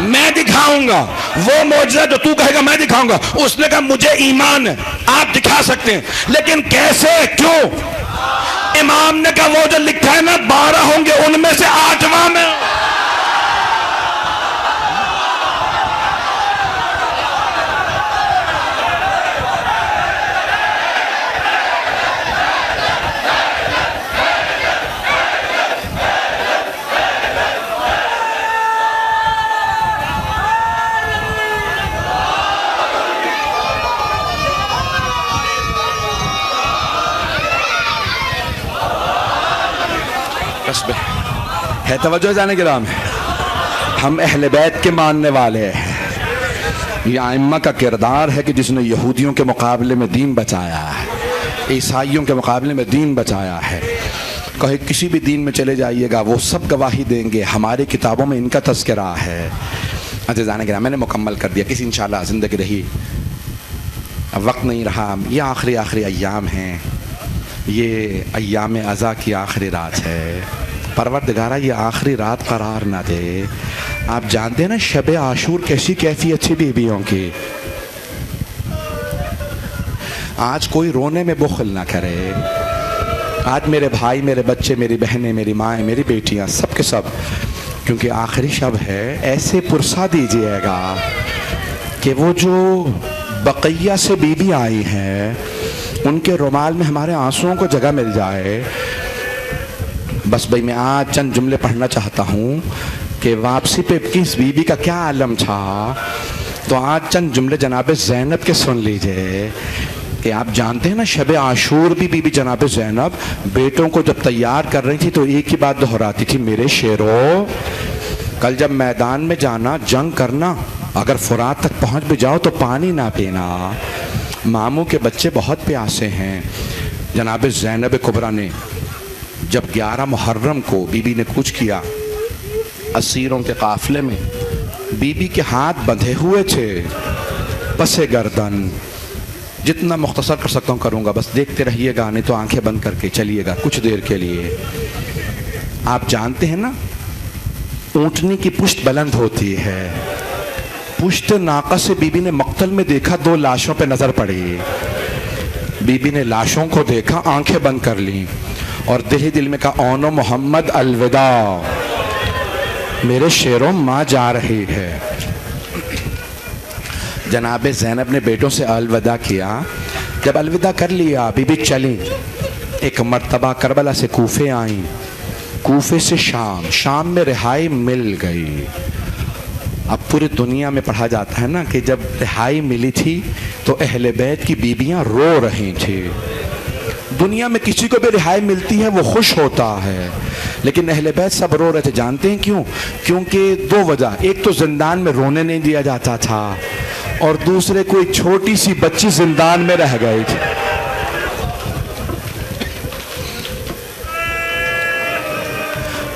میں دکھاؤں گا وہ معجزہ جو تو کہے گا میں دکھاؤں گا. اس نے کہا مجھے ایمان ہے, آپ دکھا سکتے ہیں, لیکن کیسے, کیوں؟ امام نے کہا وہ جو لکھا ہے نا 12 ہوں گے, ان میں سے 8واں میں. ہے توجہ جانے کے نام ہے. ہم اہل بیت کے ماننے والے ہیں. یہ ائمہ کا کردار ہے کہ جس نے یہودیوں کے مقابلے میں دین بچایا ہے, عیسائیوں کے مقابلے میں دین بچایا ہے. کہیں کسی بھی دین میں چلے جائیے گا وہ سب گواہی دیں گے ہماری کتابوں میں ان کا تذکرہ ہے. عزیزان گرامی میں نے مکمل کر دیا, کسی انشاءاللہ زندگی رہی, اب وقت نہیں رہا. یہ آخری ایام ہیں, یہ ایام عزا کی آخری رات ہے. پروردگارہ یہ آخری رات قرار نہ دے. آپ جانتے ہیں نا شب عاشور کیسی کیفیت تھی بیویوں کی. آج کوئی رونے میں بخل نہ کرے. آج میرے بھائی, میرے بچے, میری بہنیں, میری مائیں, میری بیٹیاں, سب کے سب, کیونکہ آخری شب ہے, ایسے پرسا دیجئے گا کہ وہ جو بقیہ سے بیوی آئی ہیں ان کے رومال میں ہمارے آنسوؤں کو جگہ مل جائے. بس بھائی میں آج چند جملے پڑھنا چاہتا ہوں کہ واپسی پہ کس بی بی کا کیا عالم تھا. تو آج چند جملے جناب زینب کے سن لیجئے کہ آپ جانتے ہیں نا شب عاشور بھی بی بی جناب زینب بیٹوں کو جب تیار کر رہی تھی تو ایک ہی بات دہراتی تھی, میرے شیرو کل جب میدان میں جانا, جنگ کرنا, اگر فرات تک پہنچ بھی جاؤ تو پانی نہ پینا, ماموں کے بچے بہت پیاسے ہیں. جناب زینب کبریٰ نے جب 11 محرم کو بی بی نے کچھ کیا, اسیروں کے قافلے میں بی بی کے ہاتھ بندھے ہوئے تھے پس گردن. جتنا مختصر کر سکتا ہوں کروں گا, بس دیکھتے رہیے گا, نہیں تو آنکھیں بند کر کے چلیے گا کچھ دیر کے لیے. آپ جانتے ہیں نا اونٹنی کی پشت بلند ہوتی ہے, پشت ناقہ سے بی بی نے مقتل میں دیکھا 2 لاشوں پہ نظر پڑی. بی بی نے لاشوں کو دیکھا, آنکھیں بند کر لیں اور دل ہی دل میں کہا اونو محمد الوداع, میرے شیروں ماں جا رہی ہے. جناب زینب نے بیٹوں سے الوداع کیا. جب الوداع کر لیا بی بی چلیں. ایک مرتبہ کربلا سے کوفے آئیں, کوفے سے شام, شام میں رہائی مل گئی. اب پوری دنیا میں پڑھا جاتا ہے نا کہ جب رہائی ملی تھی تو اہل بیت کی بیویاں رو رہی تھی. دنیا میں کسی کو بھی رہائی ملتی ہے وہ خوش ہوتا ہے, لیکن اہل بیت سب رو رہے تھے. جانتے ہیں کیوں؟ کیونکہ 2 وجہ. ایک تو زندان میں رونے نہیں دیا جاتا تھا, اور دوسرے کوئی چھوٹی سی بچی زندان میں رہ گئی تھی.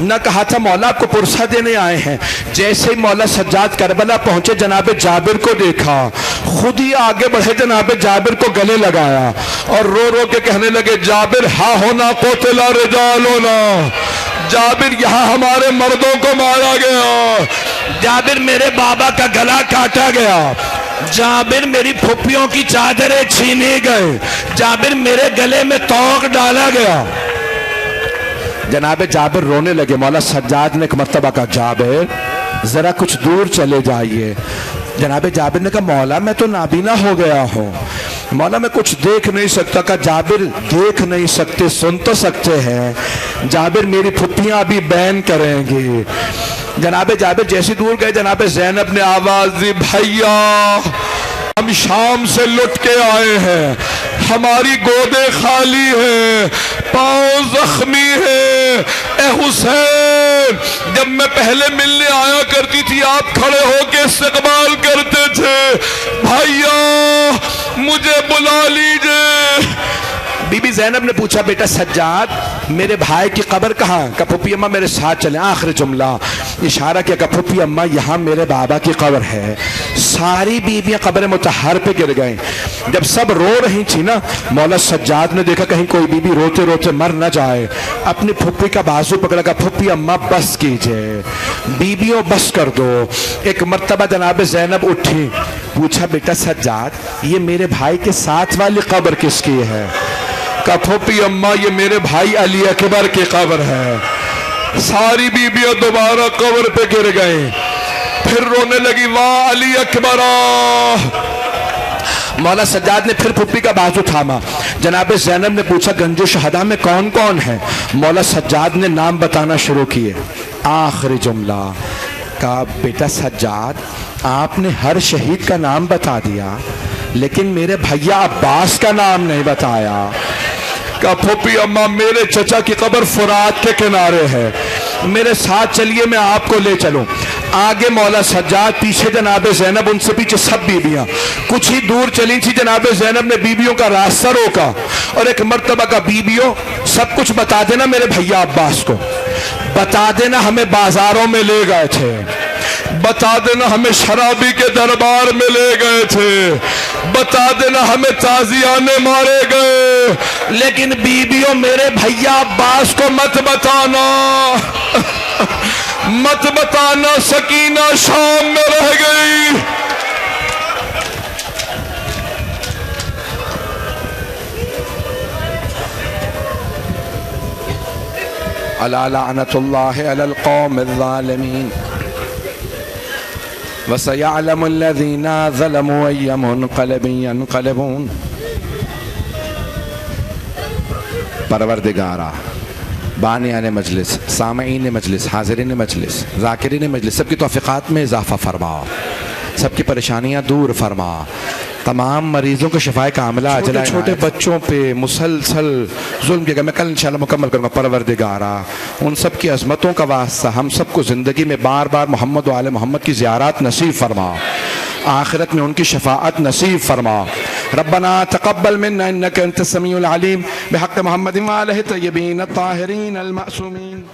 نہ کہا تھا مولا آپ کو پرسہ دینے آئے ہیں. جیسے ہی مولا سجاد کربلا پہنچے جناب جابر کو دیکھا, خود ہی آگے بڑھے جناب جابر کو گلے لگایا اور رو رو کے کہنے لگے جابر ہاں ہونا قتل رجالنا, جابر یہاں ہمارے مردوں کو مارا گیا, جابر میرے بابا کا گلا کاٹا گیا, جابر میری پھپھیوں کی چادریں چھینے گئے, جابر میرے گلے میں توق ڈالا گیا. جناب جابر رونے لگے. مولا سجاد نے ایک مرتبہ کہا جابر ذرا کچھ دور چلے جائیے. جناب جابر نے کہا مولا میں تو نابینا ہو گیا ہوں, مولا میں کچھ دیکھ نہیں سکتا. کہا جابر دیکھ نہیں سکتے سن تو سکتے ہیں, جابر میری پھپھیاں ابھی بین کریں گے. جناب جابر جیسے دور گئے جناب زینب نے آواز دی بھائیا ہم شام سے لٹ کے آئے ہیں, ہماری گودیں خالی ہیں, پاؤں زخمی ہیں. اے حسین جب میں پہلے ملنے آیا کرتی تھی آپ کھڑے ہو کے استقبال کرتے تھے, بھائیا مجھے بلا لیجئے. بی بی زینب نے پوچھا بیٹا سجاد میرے بھائی کی قبر کہاں؟ کہا پھپھی اماں میرے ساتھ چلیں. آخر جملہ اشارہ کیا کہ پھپھی اماں یہاں میرے بابا کی قبر ہے. ساری بیویاں قبر مطہر پہ گر گئیں. جب سب رو رہی تھی نا مولا سجاد نے دیکھا کہیں کوئی بیوی روتے روتے مر نہ جائے, اپنی پھپھی کا بازو پکڑا. کہا پھپھی اماں بس کیجئے, بیویوں بس کر دو. ایک مرتبہ جناب زینب اٹھی, پوچھا بیٹا سجاد یہ میرے بھائی کے ساتھ والی قبر کس کی ہے؟ کہا پھپھی اماں یہ میرے بھائی علی اکبر کی قبر ہے. ساری بیبیاں دوبارہ قبر پہ گر گئیں. پھر رونے لگی واہ علی اکبر. مولا سجاد نے پھر پھپھی کا بازو تھاما. جناب زینب نے پوچھا گنج شہداء میں کون کون ہے؟ مولا سجاد نے نام بتانا شروع کیے. آخری جملہ کہا بیٹا سجاد آپ نے ہر شہید کا نام بتا دیا لیکن میرے بھیا عباس کا نام نہیں بتایا. کہا پھپھی اماں میرے چچا کی قبر فرات کے کنارے ہے, میرے ساتھ چلیے میں آپ کو لے چلوں. آگے مولا سجاد, پیچھے جناب زینب, ان سے پیچھے سب بیبیاں. کچھ ہی دور چلی تھی جناب زینب نے بیبیوں کا راستہ روکا اور ایک مرتبہ کا بیبیوں سب کچھ بتا دینا میرے بھیا عباس کو, بتا دینا ہمیں بازاروں میں لے گئے تھے, بتا دینا ہمیں شرابی کے دربار میں لے گئے تھے, بتا دینا ہمیں تازیانے مارے گئے, لیکن بیبیوں میرے بھیا عباس کو مت بتانا, مت بتانا. سکینہ شام میں رہ گئی. الا لعنت اللہ علی القوم الظالمین وَسَيَعْلَمُ الَّذِينَ ظَلَمُوا أَيَّ مُنْقَلَبٍ يَنْقَلِبُونَ. پروردگارا بانیان مجلس, سامعین مجلس, حاضرین مجلس, ذاکرین مجلس, سب کی توفیقات میں اضافہ فرما, سب کی پریشانیاں دور فرما, تمام مریضوں کو شفائے کاملہ عاجلہ. چھوٹے بچوں پہ مسلسل ظلم کیا گیا, میں کل انشاءاللہ مکمل کروں گا. پروردگارا ان سب کی عظمتوں کا واسطہ ہم سب کو زندگی میں بار بار محمد و آل محمد کی زیارات نصیب فرما, آخرت میں ان کی شفاعت نصیب فرما. ربنا تقبل منا انك انت السميع العليم بحق محمد وآله الطيبين الطاهرين المعصومين.